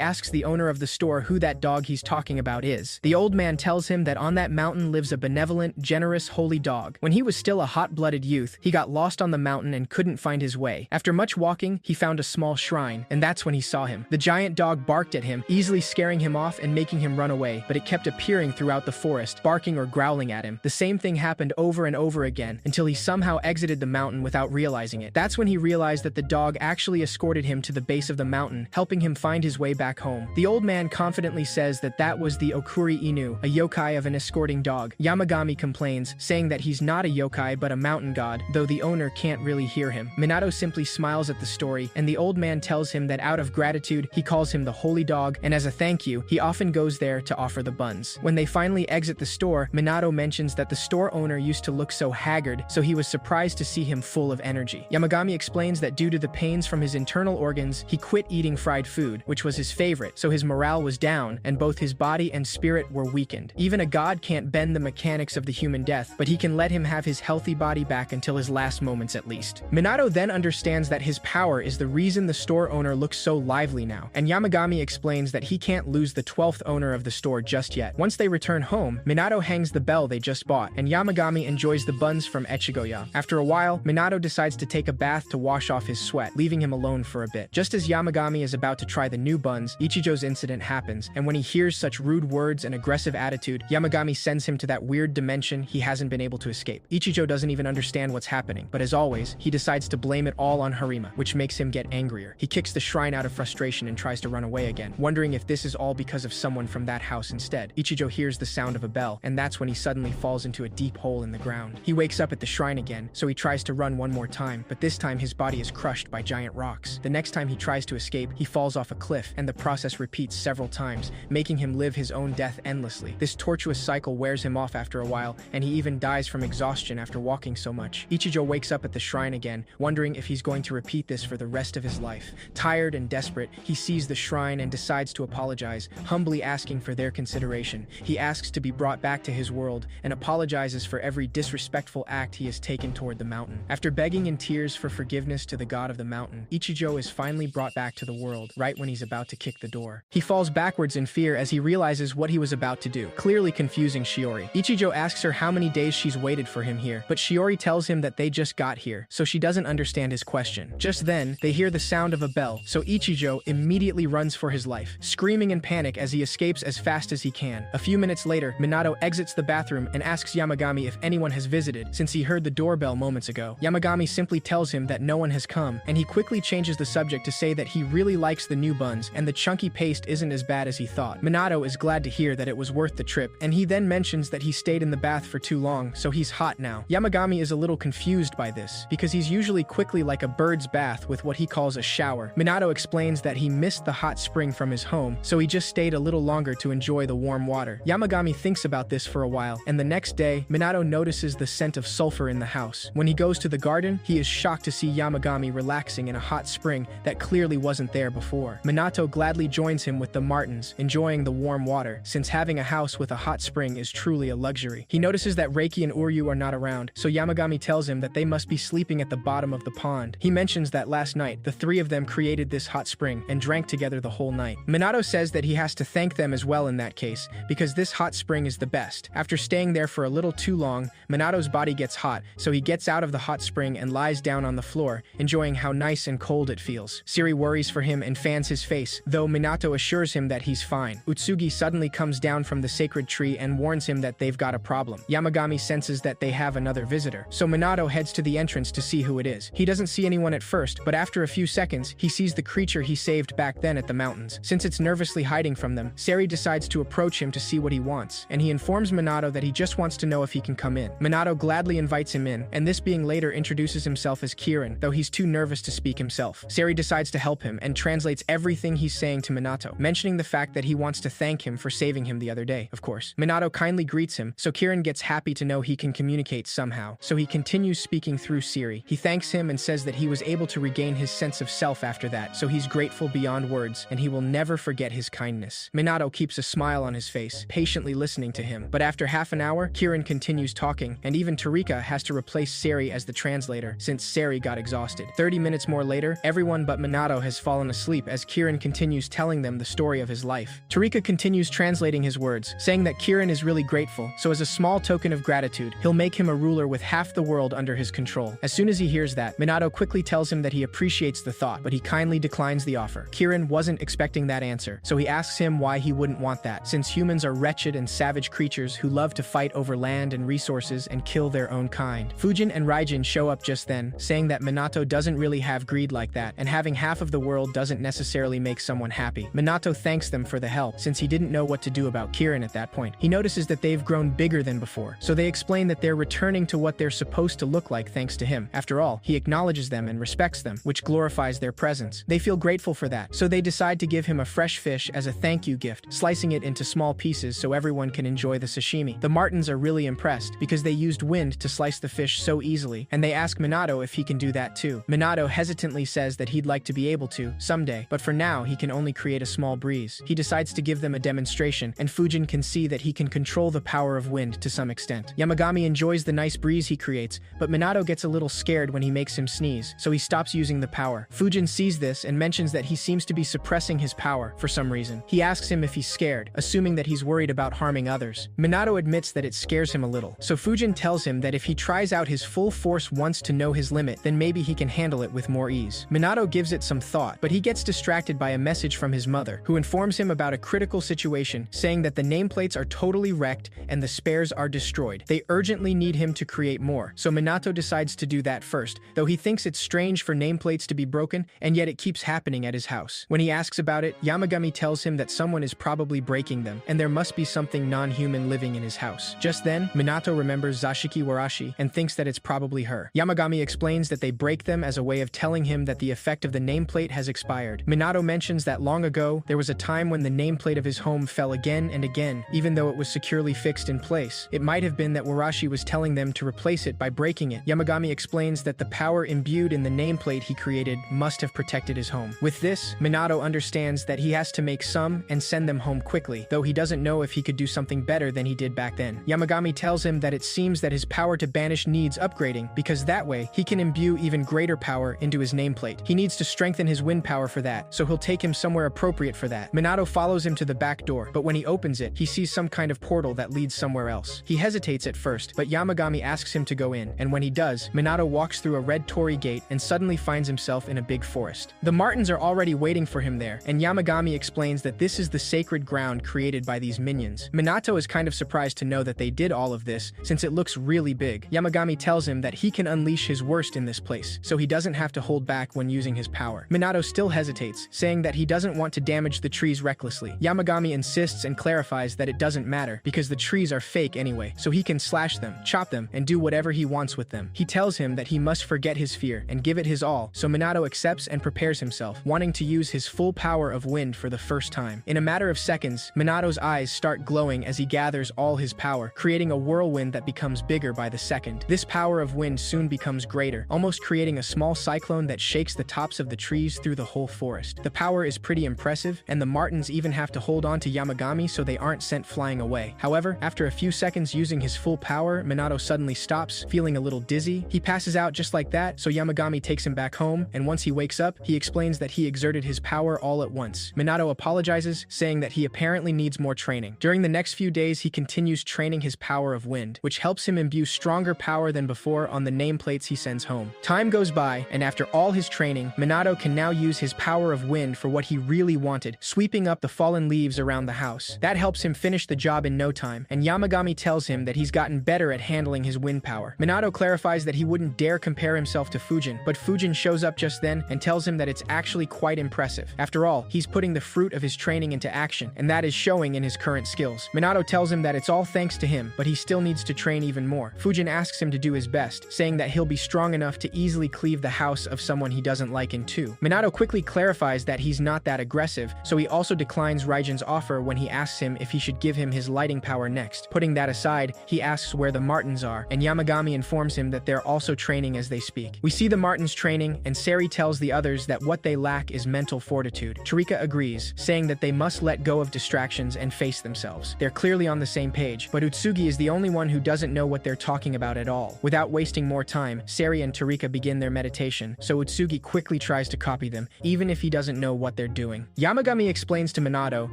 asks the owner of the store who that dog he's talking about is. The old man tells him that on that mountain lives a benevolent, generous, holy dog. When he was still a hot-blooded youth, he got lost on the mountain and couldn't find his way. After much walking, he found a small shrine, and that's when he saw him. The giant dog barked at him, easily scaring him off and making him run away, but it kept appearing throughout the forest, barking or growling at him. The same thing happened over and over again, until he somehow exited the mountain without realizing it. That's when he realized that the dog actually escorted him to the base of the mountain, helping him find his way back home. The old man confidently says that that was the Okuri Inu, a yokai of an escorting dog. Yamagami complains, saying that he's not a yokai but a mountain god, though the owner can't really hear him. Minato simply smiles at the story, and the old man tells him that out of gratitude, he calls him the holy dog, and as a thank you, he often goes there to offer the buns. When they finally exit the store, Minato mentions that the store owner used to look so haggard, so he was surprised to see him full of energy. Yamagami explains that due to the pains from his internal organs, he quit eating fried food, which was his favorite, so his morale was down, and both his body and spirit were weakened. Even a god can't bend the mechanics of the human death, but he can let him have his healthy body back until his last moments at least. Minato then understands that his power is the reason the store owner looks so lively now, and Yamagami explains that he can't lose the 12th owner of the store just yet. Once they return home, Minato hangs the bell they just bought, and Yamagami enjoys the buns from Echigoya. After a while, Minato decides to take a bath to wash off his sweat, leaving him alone for a bit. Just as Yamagami is about to try the new buns, Ichijo's incident happens, and when he hears such rude words and aggressive attitude, Yamagami sends him to that weird dimension he hasn't been able to escape. Ichijo doesn't even understand what's happening, but as always, he decides to blame it all on Harima, which makes him get angrier. He kicks the shrine out of frustration and tries to run away again, wondering if this is all because of someone from that house instead. Ichijo hears the sound of a bell, and that's when he suddenly falls into a deep hole in the ground. He wakes up at the shrine again, so he tries to run one more time, but this time his body is crushed by giant rocks. The next time he tries to escape, he falls off a cliff, and the process repeats several times, making him live his own death endlessly. This tortuous cycle wears him off after a while, and he even dies from exhaustion after walking so much. Ichijo wakes up at the shrine again, wondering if he's going to repeat this for the rest of his life. Tired and desperate, he sees the shrine and decides to apologize, humbly asking for their consideration. He asks to be brought back to his world, and apologizes for every disrespectful act he has taken toward the mountain. After begging in tears for forgiveness to the god of the mountain, Ichijo is finally brought back to the world, right when he's about to kick the door. He falls backwards in fear as he realizes what he was about to do, clearly confusing Shiori. Ichijo asks her how many days she's waited for him here, but Shiori tells him that they just got here, so she doesn't understand his question. Just then, they hear the sound of a bell, so Ichijo immediately runs for his life, screaming in panic as he escapes as fast as he can. A few minutes later, Minato exits the bathroom and asks Yamagami if anyone has visited, since he heard the doorbell moments ago. Yamagami simply tells him that no one has come, and he quickly changes the subject to say that he really likes the new buns, and the chunky paste isn't as bad as he thought. Minato is glad to hear that it was worth the trip, and he then mentions that he stayed in the bath for too long, so he's hot now. Yamagami is a little confused by this, because he's usually quickly like a bird's bath with what he calls a shower. Minato explains that he missed the hot spring from his home, so he just stayed a little longer to enjoy the warm water. Yamagami thinks about this for a while, and the next day, Minato notices the scent of sulfur in the house. When he goes to the garden, he is shocked to see Yamagami relaxing in a hot spring that clearly wasn't there before. Minato gladly joins him with the Martins, enjoying the warm water, since having a house with a hot spring is truly a luxury. He notices that Reiki and Uryu are not around, so Yamagami tells him that they must be sleeping at the bottom of the pond. He mentions that last night, the three of them created this hot spring and drank together the whole night. Minato says that he has to thank them as well in that case, because this hot spring is the best. After staying there for a little too long, Minato's body gets hot, so he gets out of the hot spring and lies down on the floor, enjoying how nice and cold it feels. Siri worries for him and fans his face, though Minato assures him that he's fine. Utsugi suddenly comes down from the sacred tree and warns him that they've got a problem. Yamagami senses that they have another visitor, so Minato heads to the entrance to see who it is. He doesn't see anyone at first, but after a few seconds, he sees the creature he saved back then at the mountains. Since it's nervously hiding from them, Sari decides to approach him to see what he wants, and he informs Minato that he just wants to know if he can come in. Minato gladly invites him in, and this being later introduces himself as Kirin, though he's too nervous to speak himself. Sari decides to help him and translates everything he's saying to Minato, mentioning the fact that he wants to thank him for saving him the other day, of course. Minato kindly greets him, so Kirin gets happy to know he can communicate somehow, so he continues speaking through Siri. He thanks him and says that he was able to regain his sense of self after that, so he's grateful beyond words, and he will never forget his kindness. Minato keeps a smile on his face, patiently listening to him, but after half an hour, Kirin continues talking, and even Tarika has to replace replace Sari as the translator, since Sari got exhausted. 30 minutes more later, everyone but Minato has fallen asleep as Kirin continues telling them the story of his life. Tariqa continues translating his words, saying that Kirin is really grateful, so as a small token of gratitude, he'll make him a ruler with half the world under his control. As soon as he hears that, Minato quickly tells him that he appreciates the thought, but he kindly declines the offer. Kirin wasn't expecting that answer, so he asks him why he wouldn't want that, since humans are wretched and savage creatures who love to fight over land and resources and kill their own kind. Fujin and Raijin show up just then, saying that Minato doesn't really have greed like that, and having half of the world doesn't necessarily make someone happy. Minato thanks them for the help, since he didn't know what to do about Kirin at that point. He notices that they've grown bigger than before, so they explain that they're returning to what they're supposed to look like thanks to him. After all, he acknowledges them and respects them, which glorifies their presence. They feel grateful for that, so they decide to give him a fresh fish as a thank you gift, slicing it into small pieces so everyone can enjoy the sashimi. The Martins are really impressed because they used wind to slice the fish so easily, and they ask Minato if he can do that too. Minato hesitantly says that he'd like to be able to, someday, but for now he can only create a small breeze. He decides to give them a demonstration, and Fujin can see that he can control the power of wind to some extent. Yamagami enjoys the nice breeze he creates, but Minato gets a little scared when he makes him sneeze, so he stops using the power. Fujin sees this and mentions that he seems to be suppressing his power for some reason. He asks him if he's scared, assuming that he's worried about harming others. Minato admits that it scares him a little, so Fujin tells him that if he tries out his full force once to know his limit, then maybe he can handle it with more ease. Minato gives it some thought, but he gets distracted by a message from his mother, who informs him about a critical situation, saying that the nameplates are totally wrecked and the spares are destroyed. They urgently need him to create more, so Minato decides to do that first, though he thinks it's strange for nameplates to be broken, and yet it keeps happening at his house. When he asks about it, Yamagami tells him that someone is probably breaking them, and there must be something non-human living in his house. Just then, Minato remembers Zashiki Warashi and thinks that it's probably her. Yamagami explains that they break them as a way of telling him that the effect of the nameplate has expired. Minato mentions that long ago, there was a time when the nameplate of his home fell again and again, even though it was securely fixed in place. It might have been that Warashi was telling them to replace it by breaking it. Yamagami explains that the power imbued in the nameplate he created must have protected his home. With this, Minato understands that he has to make some and send them home quickly, though he doesn't know if he could do something better than he did back then. Yamagami tells him that it seems that his power to banish needs upgrading, because that way, he can imbue even greater power into his nameplate. He needs to strengthen his wind power for that, so he'll take him somewhere appropriate for that. Minato follows him to the back door, but when he opens it, he sees some kind of portal that leads somewhere else. He hesitates at first, but Yamagami asks him to go in, and when he does, Minato walks through a red torii gate and suddenly finds himself in a big forest. The Martins are already waiting for him there, and Yamagami explains that this is the sacred ground created by these minions. Minato is kind of surprised to know that they did all of this, since it looks really big. Yamagami tells him that he can unleash his worst in this place, so he doesn't have to hold back when using his power. Minato still hesitates, saying that he doesn't want to damage the trees recklessly. Yamagami insists and clarifies that it doesn't matter, because the trees are fake anyway, so he can slash them, chop them, and do whatever he wants with them. He tells him that he must forget his fear and give it his all, so Minato accepts and prepares himself, wanting to use his full power of wind for the first time. In a matter of seconds, Minato's eyes start glowing as he gathers all his power, creating a whirlwind that becomes bigger by the second. This power of wind soon becomes greater, almost creating a small cyclone that shakes the tops of the trees through the whole forest. The power is pretty impressive, and the Martins even have to hold on to Yamagami so they aren't sent flying away. However, after a few seconds using his full power, Minato suddenly stops, feeling a little dizzy. He passes out just like that, so Yamagami takes him back home, and once he wakes up, he explains that he exerted his power all at once. Minato apologizes, saying that he apparently needs more training. During the next few days, he continues training his power of wind, which helps him imbue stronger power than before on the nameplates he sends home. Time goes by, and after all his training, Minato can now use his power of wind for what he really wanted, sweeping up the fallen leaves around the house. That helps him finish the job in no time, and Yamagami tells him that he's gotten better at handling his wind power. Minato clarifies that he wouldn't dare compare himself to Fujin, but Fujin shows up just then and tells him that it's actually quite impressive. After all, he's putting the fruit of his training into action, and that is showing in his current skills. Minato tells him that it's all thanks to him, but he still needs to train even more. Fujin asks him to do his best, saying that he'll be strong enough to easily cleave the house of someone he doesn't like in two. Minato quickly clarifies that he's not that aggressive, so he also declines Raijin's offer when he asks him if he should give him his lighting power next. Putting that aside, he asks where the Martins are, and Yamagami informs him that they're also training as they speak. We see the Martins training, and Sari tells the others that what they lack is mental fortitude. Tariqa agrees, saying that they must let go of distractions and face themselves. They're clearly on the same page, but Utsugi is the only one who doesn't know what they're talking about at all. Without wasting more time, Sari and Tarika begin their meditation, so Utsugi quickly tries to copy them, even if he doesn't know what they're doing. Yamagami explains to Minato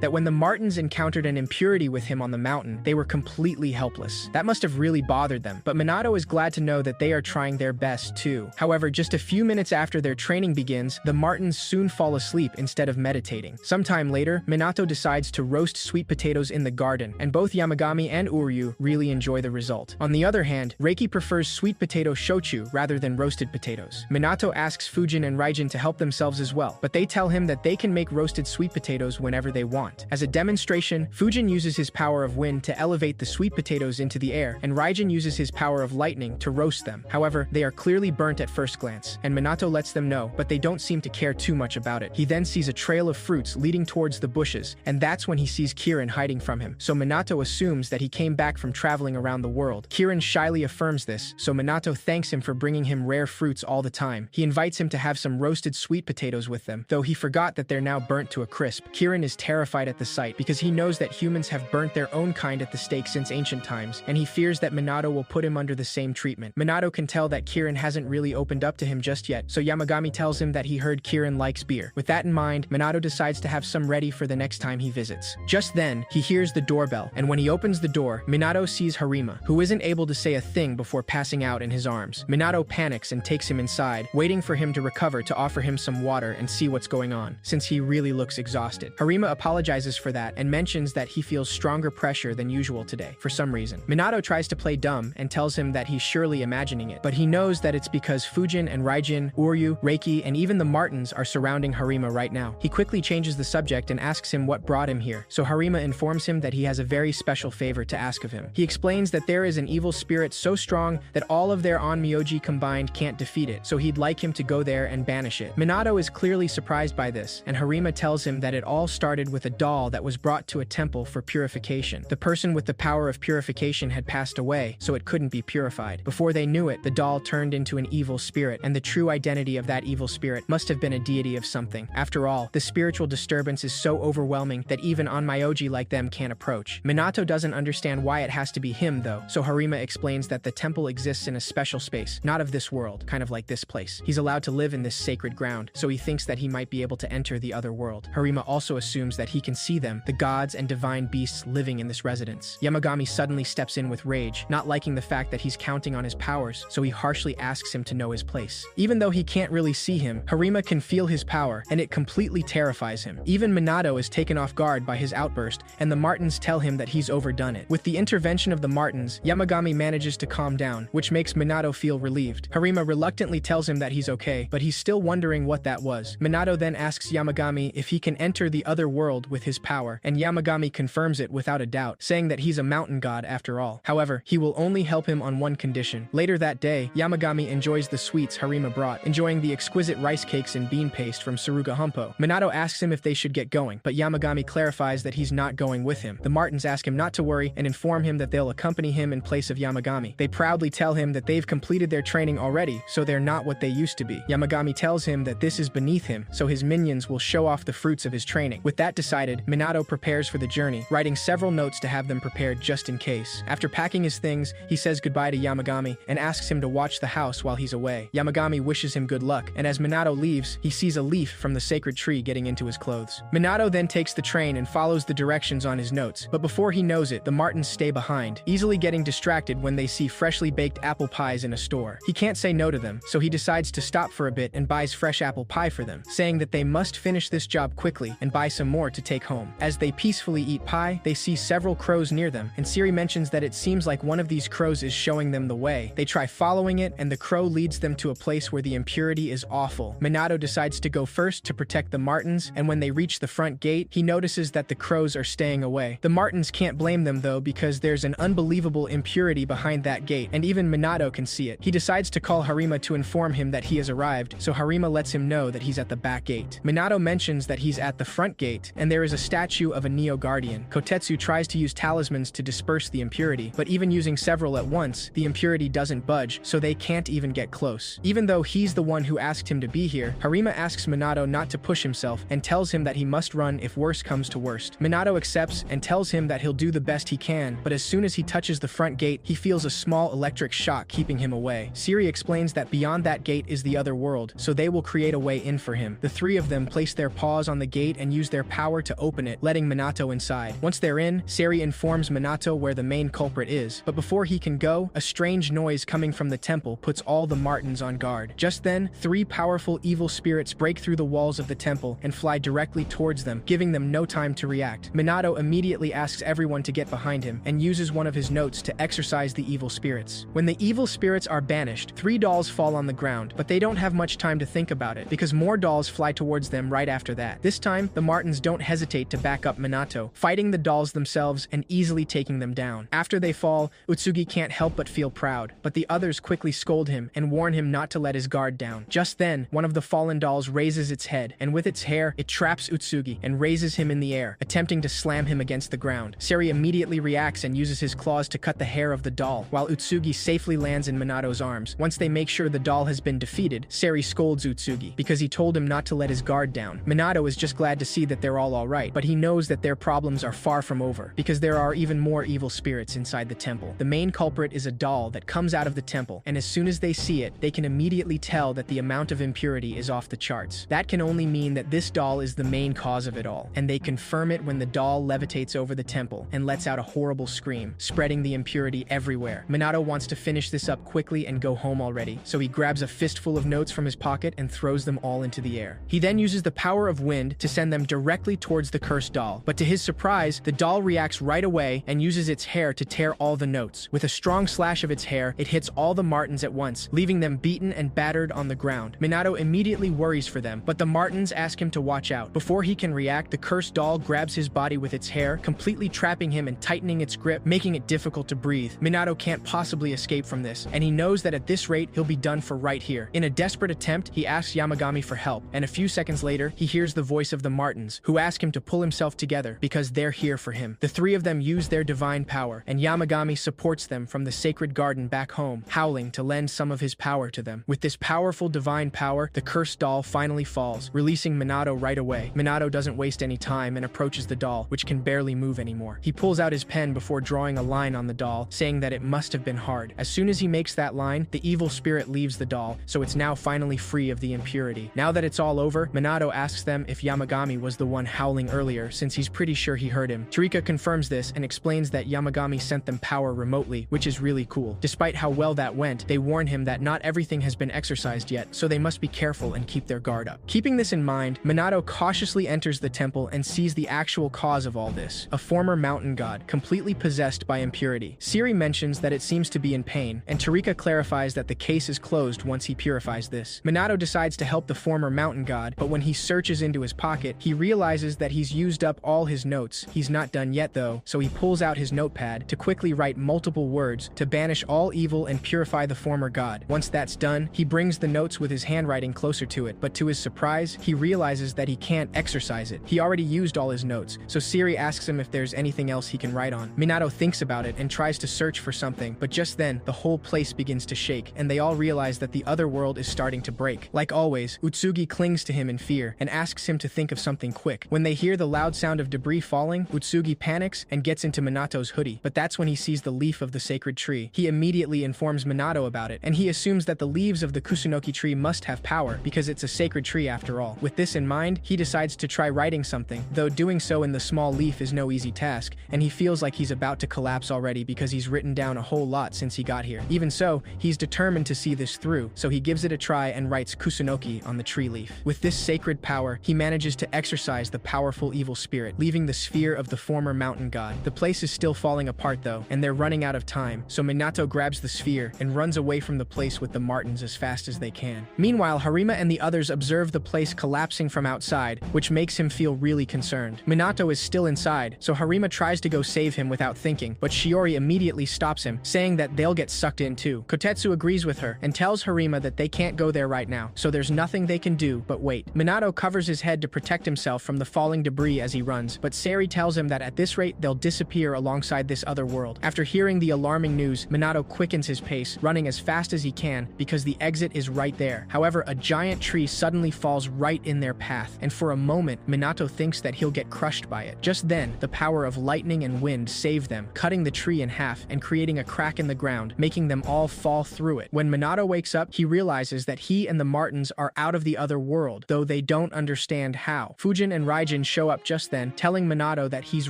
that when the Martins encountered an impurity with him on the mountain, they were completely helpless. That must have really bothered them, but Minato is glad to know that they are trying their best too. However, just a few minutes after their training begins, the Martins soon fall asleep instead of meditating. Sometime later, Minato decides to roast sweet potatoes in the garden, and both Yamagami and Uryu really enjoy the result. On the other hand, Reiki prefers sweet potato shochu rather than roasted potatoes. Minato asks Fujin and Raijin to help themselves as well, but they tell him that they can make roasted sweet potatoes whenever they want. As a demonstration, Fujin uses his power of wind to elevate the sweet potatoes into the air, and Raijin uses his power of lightning to roast them. However, they are clearly burnt at first glance, and Minato lets them know, but they don't seem to care too much about it. He then sees a trail of fruits leading towards the bushes, and that's when he sees Kirin hiding from him, so Minato assumes that he came back from traveling around the world. Kirin shyly affirms this, so Minato thanks him for bringing him rare fruits all the time. He invites him to have some roasted sweet potatoes with them, though he forgot that they're now burnt to a crisp. Kirin is terrified at the sight because he knows that humans have burnt their own kind at the stake since ancient times, and he fears that Minato will put him under the same treatment. Minato can tell that Kirin hasn't really opened up to him just yet, so Yamagami tells him that he heard Kirin likes beer. With that in mind, Minato decides to have some ready for the next time he visits. Just then, he hears the doorbell, and when he opens the door, Minato sees Harima, who isn't able to say a thing before passing out in his arms. Minato panics and takes him inside, waiting for him to recover to offer him some water and see what's going on, since he really looks exhausted. Harima apologizes for that and mentions that he feels stronger pressure than usual today, for some reason. Minato tries to play dumb and tells him that he's surely imagining it, but he knows that it's because Fujin and Raijin, Uryu, Reiki, and even the Martins are surrounding Harima right now. He quickly changes the subject and asks him what brought him here, so Harima informs him that he has a very special favor to ask of him. He explains that there is an evil spirit so strong that all of their Onmyoji combined can't defeat it, so he'd like him to go there and banish it. Minato is clearly surprised by this, and Harima tells him that it all started with a doll that was brought to a temple for purification. The person with the power of purification had passed away, so it couldn't be purified. Before they knew it, the doll turned into an evil spirit, and the true identity of that evil spirit must have been a deity of something. After all, the spiritual disturbance is so overwhelming that even Onmyoji like them can't approach. Minato doesn't understand why it has to be him though, so Harima explains that the temple exists in a special space, not of this world, kind of like this place. He's allowed to live in this sacred ground, so he thinks that he might be able to enter the other world. Harima also assumes that he can see them, the gods and divine beasts living in this residence. Yamagami suddenly steps in with rage, not liking the fact that he's counting on his powers, so he harshly asks him to know his place. Even though he can't really see him, Harima can feel his power, and it completely terrifies him. Even Minato is taken off guard by his outburst, and the Martins tell him that he's overdone it. With the intervention of the Martins, Yamagami manages to calm down, which makes Minato feel relieved. Harima reluctantly tells him that he's okay, but he's still wondering what that was. Minato then asks Yamagami if he can enter the other world with his power, and Yamagami confirms it without a doubt, saying that he's a mountain god after all. However, he will only help him on one condition. Later that day, Yamagami enjoys the sweets Harima brought, enjoying the exquisite rice cakes and bean paste from Saruga Humpo. Minato asks him if they should get going, but Yamagami clarifies that he's not going with him. The Martins ask him not to worry and inform him that they'll accompany him in place of Yamagami. They proudly tell him that they've completed their training already, so they're not what they used to be. Yamagami tells him that this is beneath him, so his minions will show off the fruits of his training. With that decided, Minato prepares for the journey, writing several notes to have them prepared just in case. After packing his things, he says goodbye to Yamagami and asks him to watch the house while he's away. Yamagami wishes him good luck, and as Minato leaves, he sees a leaf from the sacred tree getting into his clothes. Minato then takes the train and follows the directions on his notes, but before he knows it, the Martins stay behind, easily getting distracted when they see freshly baked apple pies in a store. He can't say no to them, so he decides to stop for a bit and buys fresh apple pie for them, saying that they must finish this job quickly and buy some more to take home. As they peacefully eat pie, they see several crows near them, and Siri mentions that it seems like one of these crows is showing them the way. They try following it, and the crow leads them to a place where the impurity is awful. Minato decides to go first to protect the Martins, and when they reach the front gate, he notices that the crows are staying away. The Martins can't blame them though, because there's an unbelievable impurity behind that gate, and even Minato can see it. He decides to call Harima to inform him that he has arrived, so Harima lets him know that he's at the back gate. Minato mentions that he's at the front gate, and there is a statue of a Neo-Guardian. Kotetsu tries to use talismans to disperse the impurity, but even using several at once, the impurity doesn't budge, so they can't even get close. Even though he's the one who asked him to be here, Harima asks Minato not to push himself and tells him that he must run if worse comes to worst. Minato accepts and tells him that he'll do the best he can, but as soon as he touches the front gate, he feels a small electric shock keeping him away. Siri explains that beyond that gate is the other world, so they will create a way in for him. The three of them place their paws on the gate and use their power to open it, letting Minato inside. Once they're in, Sari informs Minato where the main culprit is, but before he can go, a strange noise coming from the temple puts all the Martins on guard. Just then, three powerful evil spirits break through the walls of the temple and fly directly towards them, giving them no time to react. Minato immediately asks everyone to get behind him and uses one of his notes to exorcise the evil spirits. When the evil spirits are banished, three dolls fall on the ground, but they don't have much time to think about it because more dolls fly towards them right after that. This time, the Martins don't hesitate to back up Minato, fighting the dolls themselves and easily taking them down. After they fall, Utsugi can't help but feel proud, but the others quickly scold him and warn him not to let his guard down. Just then, one of the fallen dolls raises its head, and with its hair, it traps Utsugi and raises him in the air, attempting to slam him against the ground. Sari immediately reacts and uses his claws to cut the hair of the doll, while Utsugi safely lands in Minato's arms. Once they make sure the doll has been defeated, Sari scolds Utsugi because he told him not to let his guard down. Minato is just glad to see that they're all alright, but he knows that their problems are far from over, because there are even more evil spirits inside the temple. The main culprit is a doll that comes out of the temple, and as soon as they see it, they can immediately tell that the amount of impurity is off the charts. That can only mean that this doll is the main cause of it all, and they confirm it when the doll levitates over the temple and lets out a horrible scream, spreading the impurity everywhere. Minato wants to finish this up quickly and go home already, so he grabs a fistful of notes from his pocket and throws them all into the air. He then uses the power of wind to send them directly towards the cursed doll, but to his surprise, the doll reacts right away and uses its hair to tear all the notes. With a strong slash of its hair, it hits all the Martins at once, leaving them beaten and battered on the ground. Minato immediately worries for them, but the Martins ask him to watch out. Before he can react, the cursed doll grabs his body with its hair, completely trapping him and tightening its grip, making it difficult to breathe. Minato can't possibly escape from this, and he knows that at this rate, he'll be done for right here. In a desperate attempt, he asks Yamagami for help, and a few seconds later, he hears the voice of the Martins, who ask him to pull himself together because they're here for him. The three of them use their divine power, and Yamagami supports them from the sacred garden back home, howling to lend some of his power to them. With this powerful divine power, the cursed doll finally falls, releasing Minato right away. Minato doesn't waste any time and approaches the doll, which can barely move anymore. He pulls out his pen before drawing a line on the doll, saying that it must have been hard. As soon as he makes that line, the evil spirit leaves the doll, so it's now finally free of the impurity. Now that it's all over, Minato asks them if Yamagami was the one howling earlier, since he's pretty sure he heard him. Chirika confirms this and explains that Yamagami sent them power remotely, which is really cool. Despite how well that went, they warn him that not everything has been exorcised yet, so they must be careful and keep their guard up. Keeping this in mind, Minato cautiously enters the temple and sees the actual cause of all this, a former mountain god, completely possessed by impurity. Siri mentions that it seems to be in pain, and Chirika clarifies that the case is closed once he purifies this. Minato decides to help the former mountain god, but when he searches into his pocket, he realizes that he's used up all his notes. He's not done yet though, so he pulls out his notepad to quickly write multiple words to banish all evil and purify the former god. Once that's done, he brings the notes with his handwriting closer to it, but to his surprise, he realizes that he can't exorcise it. He already used all his notes, so Siri asks him if there's anything else he can write on. Minato thinks about it and tries to search for something, but just then, the whole place begins to shake, and they all realize that the other world is starting to break. Like always, Utsugi clings to him in fear and asks him to think of something quick. When they hear the loud sound of debris falling, Utsugi panics and gets into Minato's hoodie, but that's when he sees the leaf of the sacred tree. He immediately informs Minato about it, and he assumes that the leaves of the Kusunoki tree must have power because it's a sacred tree after all. With this in mind, he decides to try writing something, though doing so in the small leaf is no easy task, and he feels like he's about to collapse already because he's written down a whole lot since he got here. Even so, he's determined to see this through, so he gives it a try and writes Kusunoki on the tree leaf. With this sacred power, he manages to exorcise the powerful evil spirit, leaving the sphere of the former mountain god. The place is still falling apart though, and they're running out of time, so Minato grabs the sphere and runs away from the place with the Martins as fast as they can. Meanwhile, Harima and the others observe the place collapsing from outside, which makes him feel really concerned. Minato is still inside, so Harima tries to go save him without thinking, but Shiori immediately stops him, saying that they'll get sucked in too. Kotetsu agrees with her and tells Harima that they can't go there right now, so there's nothing they can do but wait. Minato covers his head to protect himself from the falling debris as he runs, but Sari tells him that at this rate they'll disappear alongside this other world. After hearing the alarming news, Minato quickens his pace, running as fast as he can because the exit is right there. However, a giant tree suddenly falls right in their path, and for a moment, Minato thinks that he'll get crushed by it. Just then, the power of lightning and wind save them, cutting the tree in half and creating a crack in the ground, making them all fall through it. When Minato wakes up, he realizes that he and the Martins are out of the other world, though they don't understand how. Fujin and Raijin show up just then, telling Minato that he's